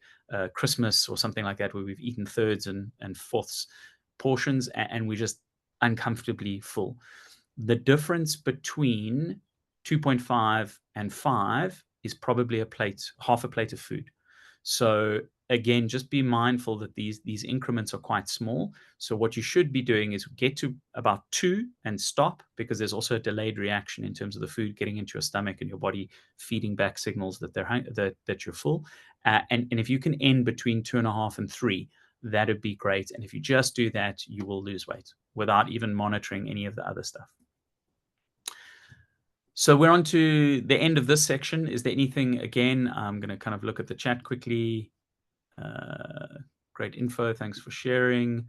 Christmas or something like that, where we've eaten thirds and fourths portions and we're just uncomfortably full. The difference between 2.5 and 5 is probably half a plate of food. So again, just be mindful that these increments are quite small. So what you should be doing is get to about 2 and stop, because there's also a delayed reaction in terms of the food getting into your stomach and your body feeding back signals that that you're full. And if you can end between 2.5 and 3, that'd be great. And if you just do that, you will lose weight without even monitoring any of the other stuff. So we're on to the end of this section. Is there anything, again, I'm going to kind of look at the chat quickly. Great info. Thanks for sharing.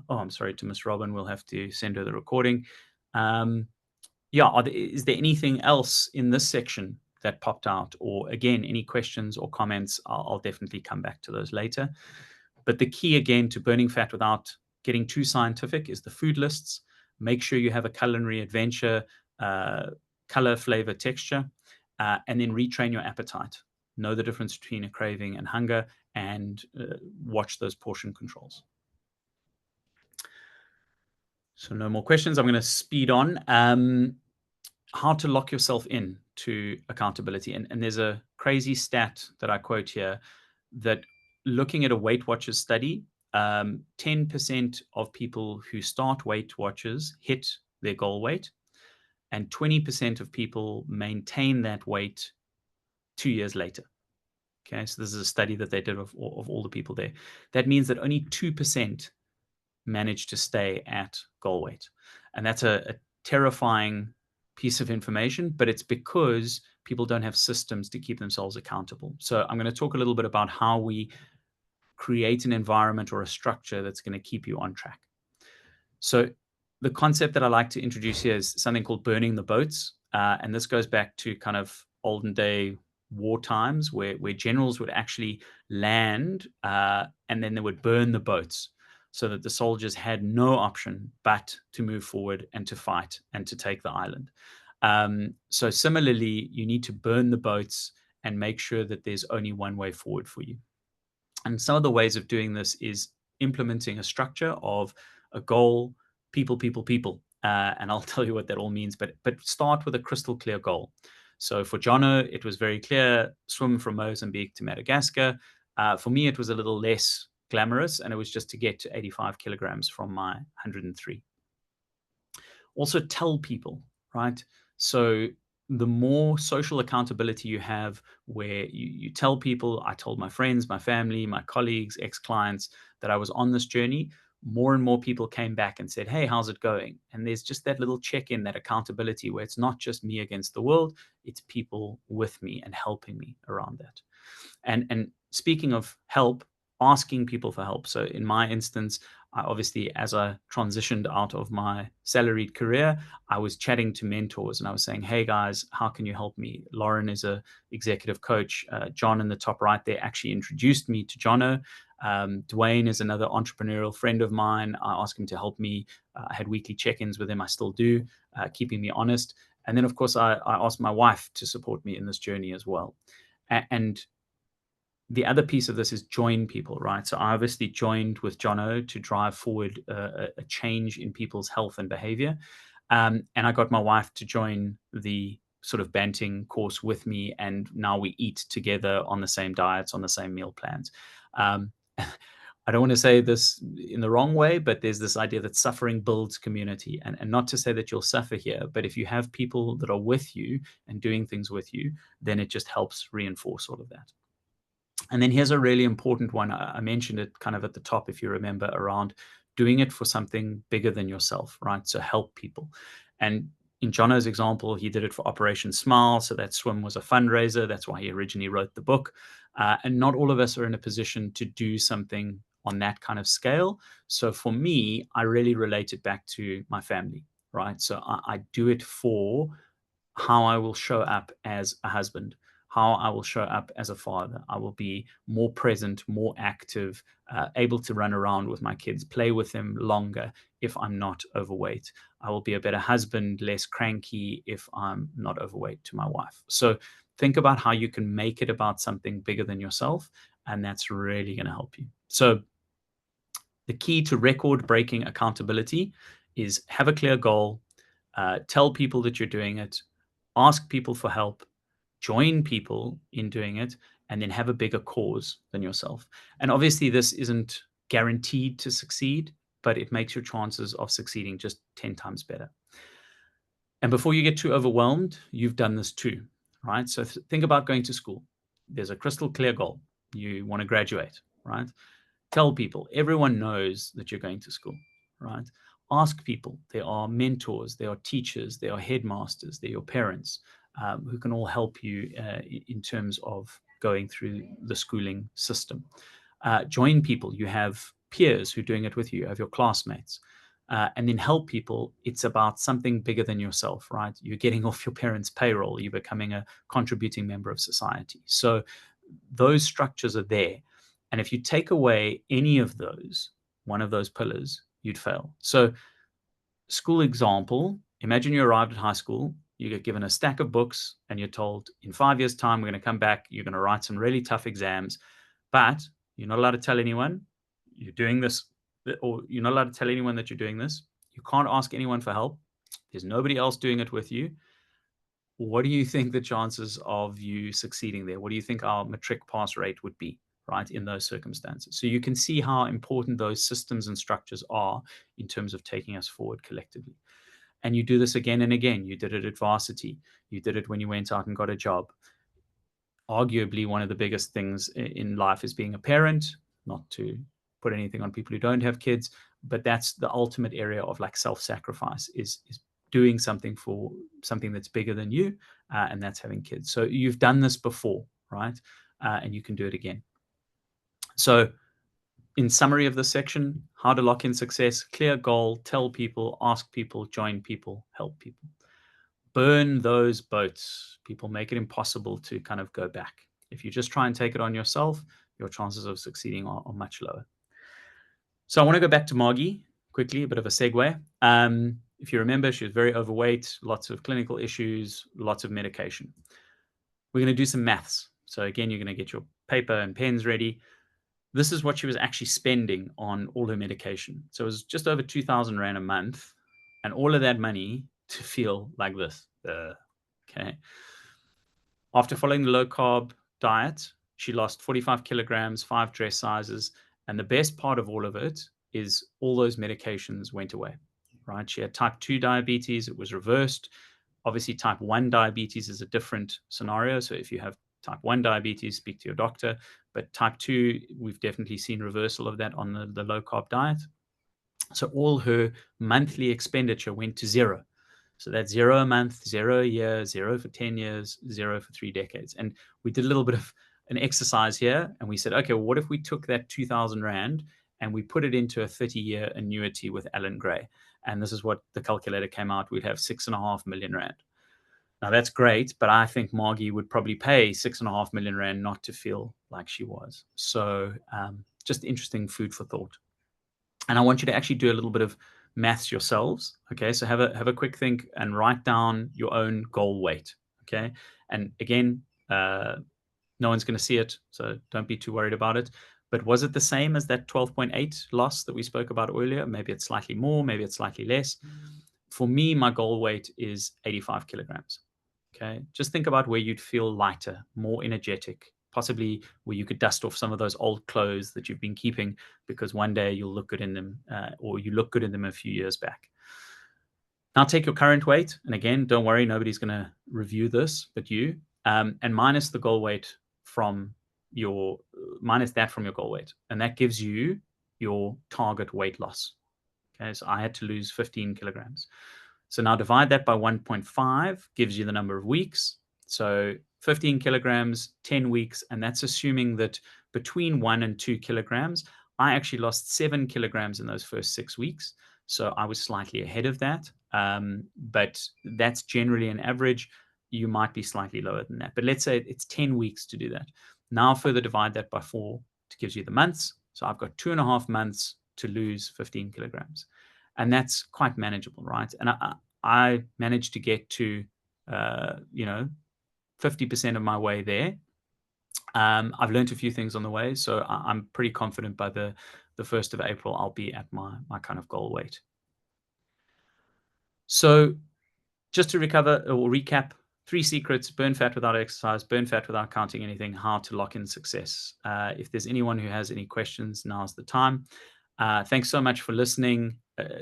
I'm sorry to Miss Robin. We'll have to send her the recording. Is there anything else in this section that popped out? Or again, any questions or comments? I'll definitely come back to those later. But the key, again, to burning fat without getting too scientific is the food lists. Make sure you have a culinary adventure, color, flavor, texture, and then retrain your appetite. Know the difference between a craving and hunger, and watch those portion controls. So no more questions. I'm going to speed on. how to lock yourself in to accountability. And there's a crazy stat that I quote here that looking at a Weight Watchers study, 10% of people who start Weight Watchers hit their goal weight, and 20% of people maintain that weight 2 years later. Okay, so this is a study that they did of all the people there. That means that only 2% manage to stay at goal weight. And that's a terrifying piece of information, but it's because people don't have systems to keep themselves accountable. So I'm going to talk a little bit about how we create an environment or a structure that's going to keep you on track. So the concept that I like to introduce here is something called burning the boats. And this goes back to kind of olden day war times where generals would actually land and then they would burn the boats so that the soldiers had no option but to move forward and to fight and to take the island. So similarly, you need to burn the boats and make sure that there's only one way forward for you. And some of the ways of doing this is implementing a structure of a goal, people, people, people. And I'll tell you what that all means, but start with a crystal clear goal. So for Jono, it was very clear: swim from Mozambique to Madagascar. For me, it was a little less glamorous, and it was just to get to 85 kilograms from my 103. Also, tell people, right? So the more social accountability you have, where you tell people, I told my friends, my family, my colleagues, ex-clients, that I was on this journey, more and more people came back and said, hey, how's it going? And there's just that little check-in, that accountability, where it's not just me against the world, it's people with me and helping me around that. And speaking of help, asking people for help. So in my instance, I obviously, as I transitioned out of my salaried career, I was chatting to mentors and I was saying, hey guys, how can you help me? Lauren is a executive coach. John in the top right there actually introduced me to Jono. Dwayne is another entrepreneurial friend of mine. I asked him to help me. I had weekly check-ins with him. I still do, keeping me honest. And then, of course, I asked my wife to support me in this journey as well. And the other piece of this is join people, right? So I obviously joined with Jono to drive forward a change in people's health and behavior. And I got my wife to join the sort of Banting course with me. And now we eat together on the same diets, on the same meal plans. I don't want to say this in the wrong way, but there's this idea that suffering builds community. And not to say that you'll suffer here, but if you have people that are with you and doing things with you, then it just helps reinforce all of that. And then here's a really important one. I mentioned it kind of at the top, if you remember, around doing it for something bigger than yourself, right? So help people. And in Jono's example, he did it for Operation Smile. So that swim was a fundraiser. That's why he originally wrote the book. And not all of us are in a position to do something on that kind of scale. So for me, I really relate it back to my family, right? So I do it for how I will show up as a husband, how I will show up as a father. I will be more present, more active, able to run around with my kids, play with them longer if I'm not overweight. I will be a better husband, less cranky if I'm not overweight to my wife. So think about how you can make it about something bigger than yourself, and that's really going to help you. So the key to record breaking accountability is have a clear goal, tell people that you're doing it, ask people for help, join people in doing it, and then have a bigger cause than yourself. And obviously, this isn't guaranteed to succeed, but it makes your chances of succeeding just 10 times better. And before you get too overwhelmed, you've done this too, right? So think about going to school. There's a crystal clear goal. You want to graduate, right? Tell people. Everyone knows that you're going to school, right? Ask people. There are mentors, there are teachers, there are headmasters, there are your parents, who can all help you in terms of going through the schooling system. Join people. You have peers who are doing it with you. You have your classmates. And then help people. It's about something bigger than yourself, right? You're getting off your parents' payroll. You're becoming a contributing member of society. So those structures are there. And if you take away any of those, one of those pillars, you'd fail. So, school example, imagine you arrived at high school, you get given a stack of books, and you're told, in 5 years' time, we're going to come back, you're going to write some really tough exams, but you're not allowed to tell anyone you're doing this, or you're not allowed to tell anyone that you're doing this. You can't ask anyone for help. There's nobody else doing it with you. what do you think the chances of you succeeding there? What do you think our matric pass rate would be, right, in those circumstances? So you can see how important those systems and structures are in terms of taking us forward collectively. And you do this again and again. You did it at varsity. You did it when you went out and got a job. Arguably, one of the biggest things in life is being a parent, not to put anything on people who don't have kids, but that's the ultimate area of like self-sacrifice is doing something for something that's bigger than you, and that's having kids. So you've done this before, right? And you can do it again. So in summary of this section, how to lock in success: clear goal, tell people, ask people, join people, help people. Burn those boats. People make it impossible to kind of go back. If you just try and take it on yourself, your chances of succeeding are much lower. So I want to go back to Margie quickly, a bit of a segue. If you remember, she was very overweight, lots of clinical issues, lots of medication. We're going to do some maths. So again, you're going to get your paper and pens ready. This is what she was actually spending on all her medication. So it was just over 2,000 Rand a month, and all of that money to feel like this. Okay. After following the low carb diet, she lost 45 kilograms, 5 dress sizes. And the best part of all of it is all those medications went away, right? She had type 2 diabetes. It was reversed. Obviously, type 1 diabetes is a different scenario. So if you have type 1 diabetes, speak to your doctor. But type 2, we've definitely seen reversal of that on the low carb diet. So all her monthly expenditure went to zero. So that's zero a month, zero a year, zero for 10 years, zero for 3 decades. And we did a little bit of an exercise here, and we said, okay, well, what if we took that 2,000 Rand and we put it into a 30-year annuity with Alan Gray? And this is what the calculator came out. We'd have 6.5 million Rand. Now that's great, but I think Margie would probably pay 6.5 million Rand not to feel like she was. So just interesting food for thought. And I want you to actually do a little bit of maths yourselves. Okay, so have a quick think and write down your own goal weight. Okay, and again, no one's going to see it, so don't be too worried about it. But was it the same as that 12.8 loss that we spoke about earlier? Maybe it's slightly more, maybe it's slightly less. For me, my goal weight is 85 kilograms. Okay, just think about where you'd feel lighter, more energetic, possibly where you could dust off some of those old clothes that you've been keeping because one day you'll look good in them, or you look good in them a few years back. Now take your current weight, and again, don't worry, nobody's going to review this but you, and minus the goal weight from your goal weight, and that gives you your target weight loss. Okay, so I had to lose 15 kilograms. So now divide that by 1.5 gives you the number of weeks. So 15 kilograms, 10 weeks, and that's assuming that between 1 and 2 kilograms, I actually lost 7 kilograms in those first 6 weeks. So I was slightly ahead of that. But that's generally an average. You might be slightly lower than that. But let's say it's 10 weeks to do that. Now further divide that by 4 to gives you the months. So I've got 2.5 months to lose 15 kilograms. And that's quite manageable, right? And I managed to get to, 50% of my way there. I've learned a few things on the way, so I'm pretty confident by the 1st of April, I'll be at my kind of goal weight. So just to recover or recap, 3 secrets: burn fat without exercise, burn fat without counting anything, how to lock in success. If there's anyone who has any questions, now's the time. Thanks so much for listening.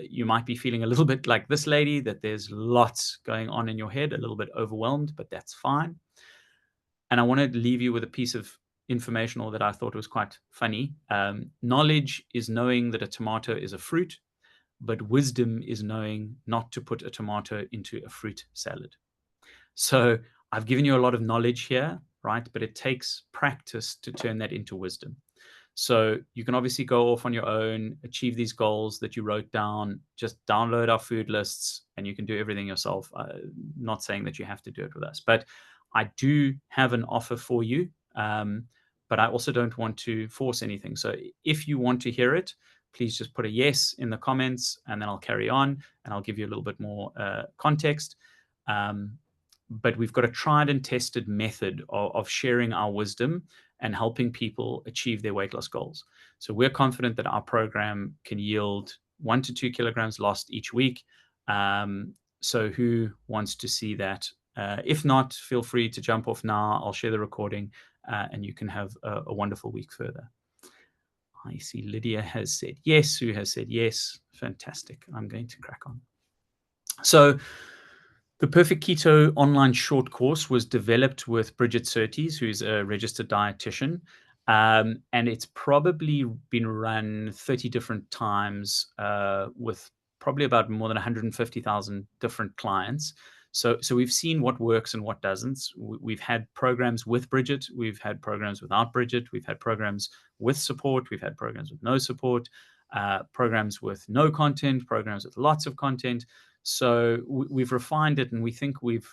You might be feeling a little bit like this lady, that there's lots going on in your head, a little bit overwhelmed, but that's fine. And I want to leave you with a piece of information, or that I thought was quite funny. Knowledge is knowing that a tomato is a fruit, but wisdom is knowing not to put a tomato into a fruit salad. So I've given you a lot of knowledge here, right? But it takes practice to turn that into wisdom. So you can obviously go off on your own, achieve these goals that you wrote down, just download our food lists, and you can do everything yourself. Not saying that you have to do it with us, but I do have an offer for you. But I also don't want to force anything. So if you want to hear it, please just put a yes in the comments, and then I'll carry on and I'll give you a little bit more context. But we've got a tried and tested method of sharing our wisdom and helping people achieve their weight loss goals. So we're confident that our program can yield 1 to 2 kilograms lost each week. So who wants to see that If not, feel free to jump off now. I'll share the recording, and you can have a wonderful week further. I see Lydia has said yes. Sue has said yes. Fantastic. I'm going to crack on. So the Perfect Keto online short course was developed with Bridget Surtees, who's a registered dietitian. And it's probably been run 30 different times with probably about more than 150,000 different clients. So we've seen what works and what doesn't. We've had programs with Bridget. We've had programs without Bridget. We've had programs with support. We've had programs with no support, programs with no content, programs with lots of content. So we've refined it, and we think we've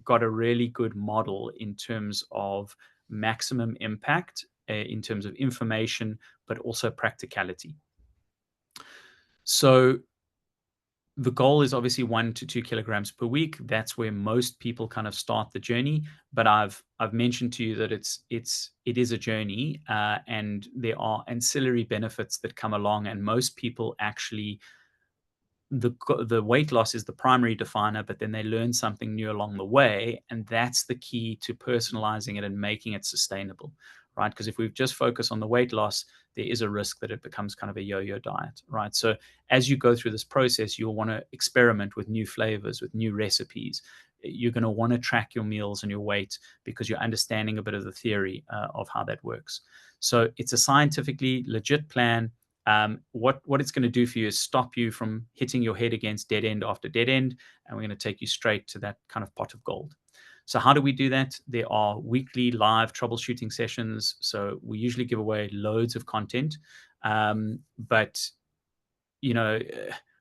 got a really good model in terms of maximum impact, in terms of information, but also practicality. So the goal is obviously 1 to 2 kilograms per week. That's where most people kind of start the journey. But I've mentioned to you that it is a journey, and there are ancillary benefits that come along, and most people actually, the weight loss is the primary definer, but then they learn something new along the way, and that's the key to personalizing it and making it sustainable, right? Because if we just focus on the weight loss, there is a risk that it becomes kind of a yo-yo diet, right? So as you go through this process, you'll want to experiment with new flavors, with new recipes. You're going to want to track your meals and your weight because you're understanding a bit of the theory of how that works. So it's a scientifically legit plan. What it's going to do for you is stop you from hitting your head against dead end after dead end, and we're going to take you straight to that kind of pot of gold. So how do we do that? There are weekly live troubleshooting sessions. So we usually give away loads of content, but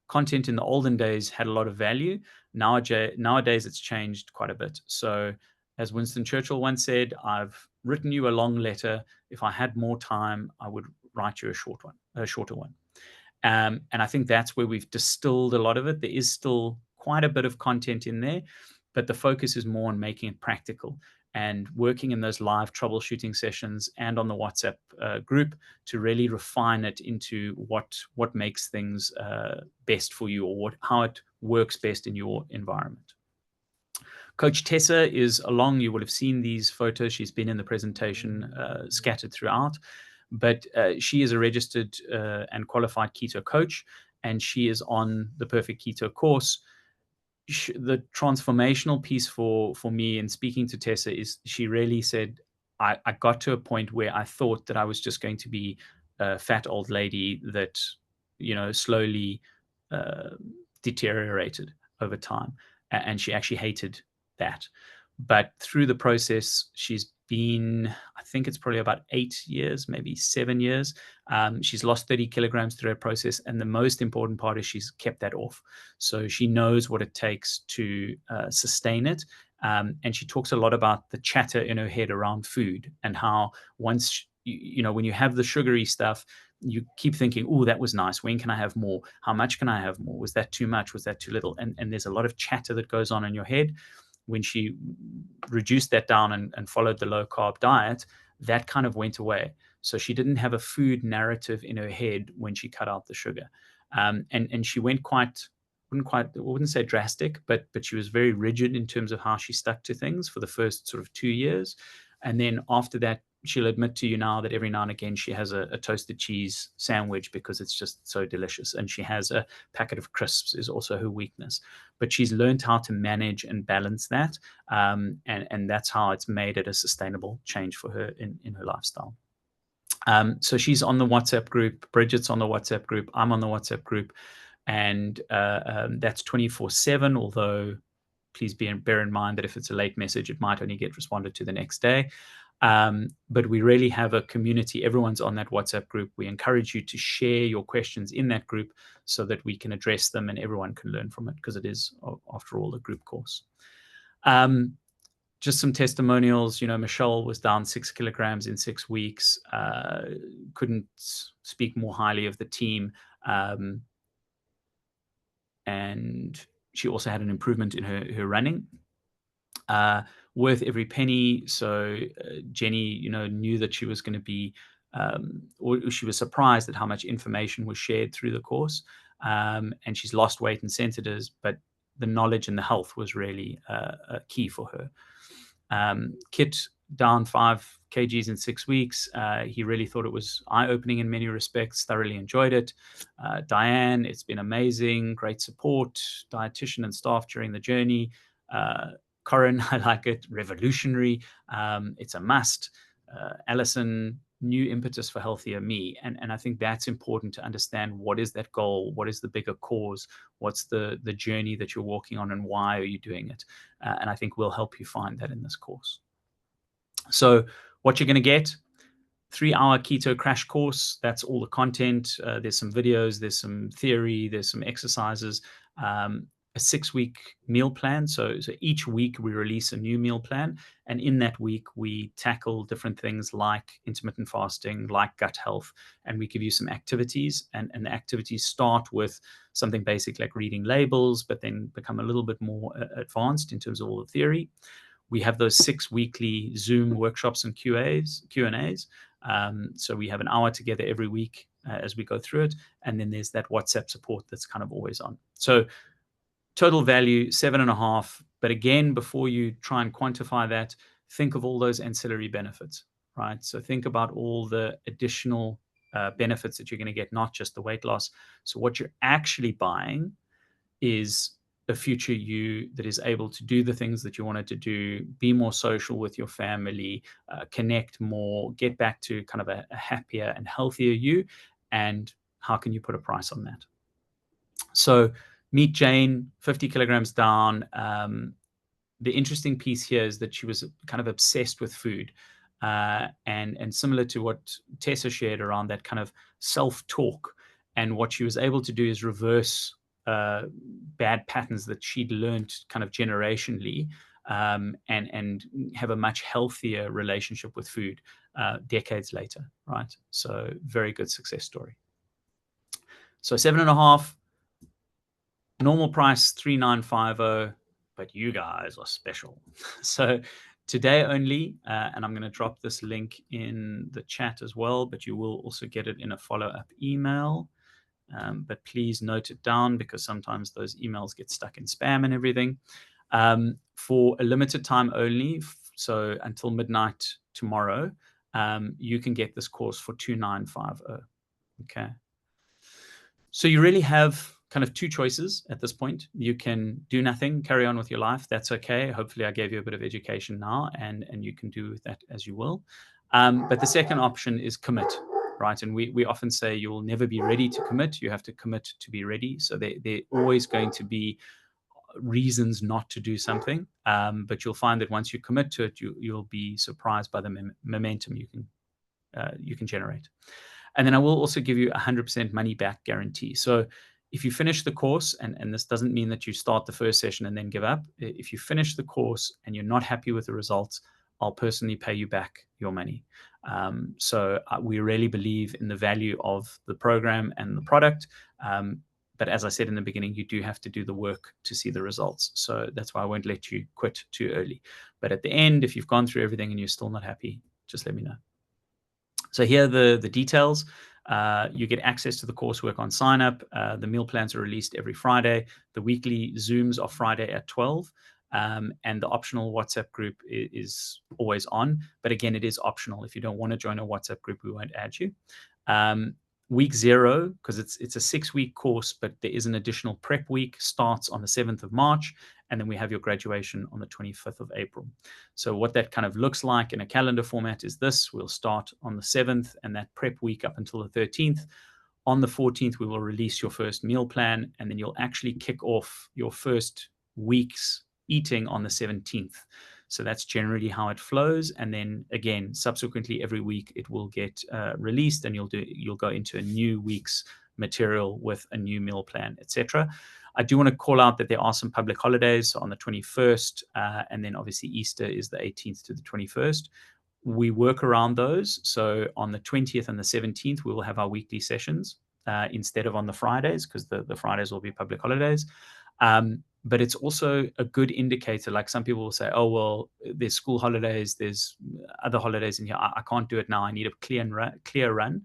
content in the olden days had a lot of value. Nowadays it's changed quite a bit. So as Winston Churchill once said, I've written you a long letter. If I had more time, I would write you a shorter one. And I think that's where we've distilled a lot of it. There is still quite a bit of content in there, but the focus is more on making it practical and working in those live troubleshooting sessions and on the WhatsApp group to really refine it into what makes things best for you, or how it works best in your environment. Coach Tessa is along. You will have seen these photos. She's been in the presentation scattered throughout, but she is a registered and qualified keto coach, and she is on the Perfect Keto course. The transformational piece for me in speaking to Tessa is she really said, I got to a point where I thought that I was just going to be a fat old lady that, slowly deteriorated over time. And she actually hated that. But through the process, she's been, I think it's probably about 8 years, maybe 7 years. She's lost 30 kilograms through her process. And the most important part is she's kept that off. So she knows what it takes to sustain it. And she talks a lot about the chatter in her head around food, and how once, when you have the sugary stuff, you keep thinking, oh, that was nice. When can I have more? How much can I have more? Was that too much? Was that too little? And there's a lot of chatter that goes on in your head. When she reduced that down and followed the low carb diet, that kind of went away. So she didn't have a food narrative in her head when she cut out the sugar. And she went I wouldn't say drastic, but she was very rigid in terms of how she stuck to things for the first sort of 2 years. And then after that, she'll admit to you now that every now and again she has a toasted cheese sandwich because it's just so delicious. And she has a packet of crisps is also her weakness. But she's learned how to manage and balance that. And that's how it's made it a sustainable change for her in her lifestyle. So she's on the WhatsApp group. Bridget's on the WhatsApp group. I'm on the WhatsApp group. And that's 24/7, although please bear in mind that if it's a late message, it might only get responded to the next day. But we really have a community. Everyone's on that WhatsApp group. We encourage you to share your questions in that group so that we can address them and everyone can learn from it, because it is, after all, a group course. Just some testimonials. Michelle was down 6 kilograms in 6 weeks. Couldn't speak more highly of the team. And she also had an improvement in her running. Worth every penny. So Jenny, knew that she was going to be, or she was surprised at how much information was shared through the course. And she's lost weight in centimeters, but the knowledge and the health was really key for her. Kit down 5 kgs in 6 weeks. He really thought it was eye-opening in many respects, thoroughly enjoyed it. Diane, it's been amazing, great support, dietitian and staff during the journey. Corin, I like it, revolutionary. It's a must. Alison, new impetus for healthier me. And I think that's important to understand. What is that goal? What is the bigger cause? What's the journey that you're walking on, and why are you doing it? And I think we'll help you find that in this course. So what you're going to get: 3-hour keto crash course. That's all the content. There's some videos, there's some theory, there's some exercises, a 6-week meal plan. So each week we release a new meal plan. And in that week, we tackle different things like intermittent fasting, like gut health, and we give you some activities. And the activities start with something basic like reading labels, but then become a little bit more advanced in terms of all the theory. We have those 6 weekly Zoom workshops and Q&As. So we have an hour together every week as we go through it. And then there's that WhatsApp support that's kind of always on. So total value, 7.5. But again, before you try and quantify that, think of all those ancillary benefits, right? So think about all the additional benefits that you're going to get, not just the weight loss. So what you're actually buying is a future you that is able to do the things that you wanted to do, be more social with your family, connect more, get back to kind of a happier and healthier you. And how can you put a price on that? So meet Jane, 50 kilograms down. The interesting piece here is that she was kind of obsessed with food. And similar to what Tessa shared around that kind of self-talk, and what she was able to do is reverse bad patterns that she'd learned kind of generationally, and have a much healthier relationship with food decades later, right? So very good success story. So 7.5, normal price 3,950, but you guys are special. So today only, and I'm going to drop this link in the chat as well, but you will also get it in a follow-up email. But please note it down, because sometimes those emails get stuck in spam and everything. For a limited time only, so until midnight tomorrow, you can get this course for 2,950. Okay. So you really have kind of 2 choices at this point. You can do nothing, carry on with your life. That's okay. Hopefully I gave you a bit of education now, and you can do with that as you will. But the second option is commit, right? And we often say you will never be ready to commit. You have to commit to be ready. So there always going to be reasons not to do something. But you'll find that once you commit to it, you'll be surprised by the momentum you can generate. And then I will also give you 100% money back guarantee. So if you finish the course, and this doesn't mean that you start the first session and then give up. If you finish the course and you're not happy with the results, I'll personally pay you back your money. So we really believe in the value of the program and the product. But as I said in the beginning, you do have to do the work to see the results. So that's why I won't let you quit too early. But at the end, if you've gone through everything and you're still not happy, just let me know. So here are the details. You get access to the coursework on sign up. The meal plans are released every Friday. The weekly Zooms are Friday at 12. And the optional WhatsApp group is always on. But again, it is optional. If you don't want to join a WhatsApp group, we won't add you. Week 0, because it's a 6-week course, but there is an additional prep week, starts on the 7th of March. And then we have your graduation on the 25th of April. So what that kind of looks like in a calendar format is this. We'll start on the 7th, and that prep week up until the 13th. On the 14th, we will release your first meal plan, and then you'll actually kick off your first week's eating on the 17th. So that's generally how it flows. And then again, subsequently every week it will get released, and you'll go into a new week's material with a new meal plan, etc. I do want to call out that there are some public holidays on the 21st, and then obviously Easter is the 18th to the 21st. We work around those. So on the 20th and the 17th, we will have our weekly sessions instead of on the Fridays, because the Fridays will be public holidays. But it's also a good indicator. Like some people will say, oh, well, there's school holidays, there's other holidays in here. I can't do it now. I need a clear run.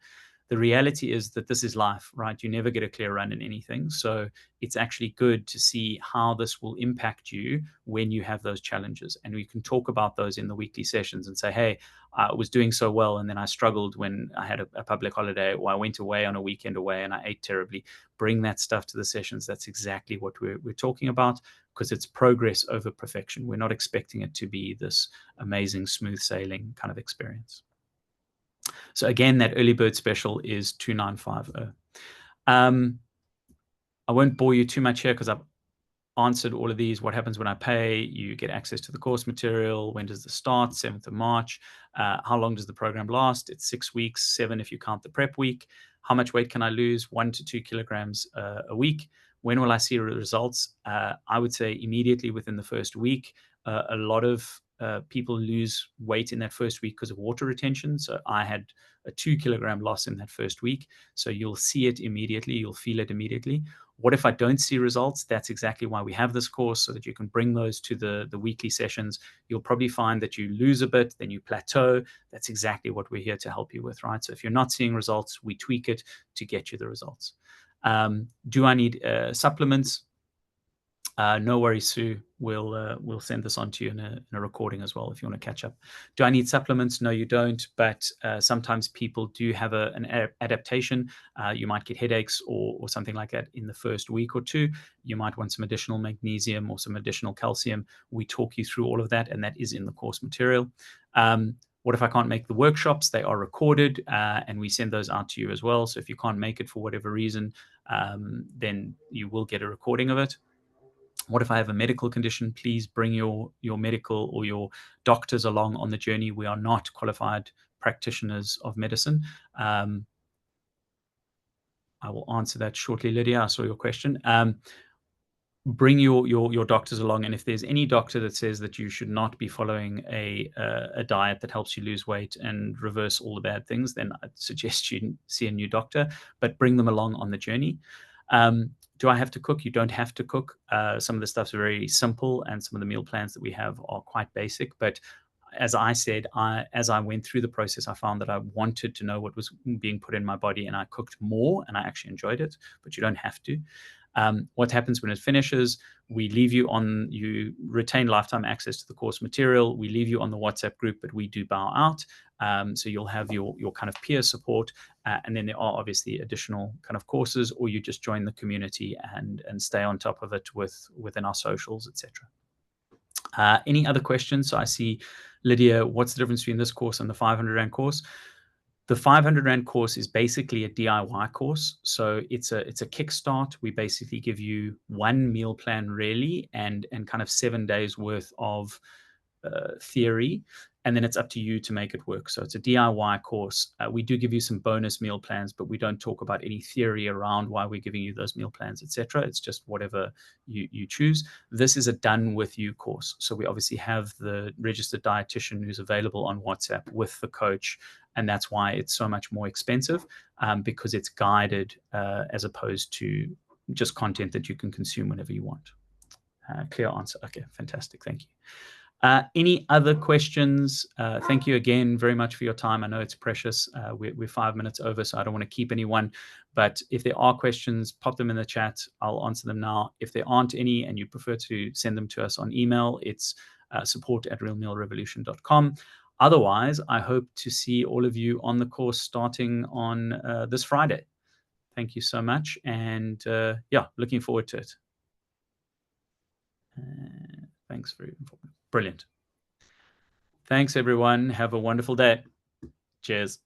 the reality is that this is life, right? You never get a clear run in anything. So it's actually good to see how this will impact you when you have those challenges. And we can talk about those in the weekly sessions and say, hey, I was doing so well, and then I struggled when I had a public holiday, or I went away on a weekend away and I ate terribly. Bring that stuff to the sessions. That's exactly what we're talking about, because it's progress over perfection. We're not expecting it to be this amazing, smooth sailing kind of experience. So again, that early bird special is 2,950. I won't bore you too much here because I've answered all of these. What happens when I pay? You get access to the course material. When does this start? 7th of March. How long does the program last? It's 6 weeks, 7 if you count the prep week. How much weight can I lose? 1 to 2 kilograms a week. When will I see results? I would say immediately within the first week. A lot of people lose weight in that first week because of water retention. So I had a 2-kilogram loss in that first week. So you'll see it immediately. You'll feel it immediately. What if I don't see results? That's exactly why we have this course, so that you can bring those to the weekly sessions. You'll probably find that you lose a bit, then you plateau. That's exactly what we're here to help you with, right? So if you're not seeing results, we tweak it to get you the results. Do I need supplements? No worries, Sue. We'll send this on to you in a recording as well if you want to catch up. Do I need supplements? No, you don't. But sometimes people do have an adaptation. You might get headaches or something like that in the first week or two. You might want some additional magnesium or some additional calcium. We talk you through all of that, and that is in the course material. What if I can't make the workshops? They are recorded, and we send those out to you as well. So if you can't make it for whatever reason, then you will get a recording of it. What if I have a medical condition? Please bring your medical or your doctors along on the journey. We are not qualified practitioners of medicine. I will answer that shortly, Lydia. I saw your question. Bring your doctors along, and if there's any doctor that says that you should not be following a diet that helps you lose weight and reverse all the bad things, then I'd suggest you see a new doctor, but bring them along on the journey. Do I have to cook? You don't have to cook. Some of the stuff's very simple, and some of the meal plans that we have are quite basic. But as I said, as I went through the process, I found that I wanted to know what was being put in my body, and I cooked more, and I actually enjoyed it. But you don't have to. What happens when it finishes? You retain lifetime access to the course material. We leave you on the WhatsApp group, but we do bow out. So you'll have your kind of peer support, and then there are obviously additional kind of courses, or you just join the community and stay on top of it within our socials, etc. Any other questions? So I see, Lydia, what's the difference between this course and the 500 Rand course? The 500 Rand course is basically a DIY course. So it's a kickstart. We basically give you one meal plan really, and kind of 7 days worth of theory, and then it's up to you to make it work. So it's a DIY course. We do give you some bonus meal plans, but we don't talk about any theory around why we're giving you those meal plans, etc. It's just whatever you choose. This is a done with you course. So we obviously have the registered dietitian who's available on WhatsApp with the coach, and that's why it's so much more expensive, because it's guided as opposed to just content that you can consume whenever you want. Clear answer. Okay, fantastic. Thank you. Any other questions? Thank you again very much for your time. I know it's precious. We're 5 minutes over, so I don't want to keep anyone. But if there are questions, pop them in the chat. I'll answer them now. If there aren't any and you prefer to send them to us on email, it's support@realmealrevolution.com. Otherwise, I hope to see all of you on the course starting on this Friday. Thank you so much. And yeah, looking forward to it. Thanks for your information. Brilliant. Thanks, everyone. Have a wonderful day. Cheers.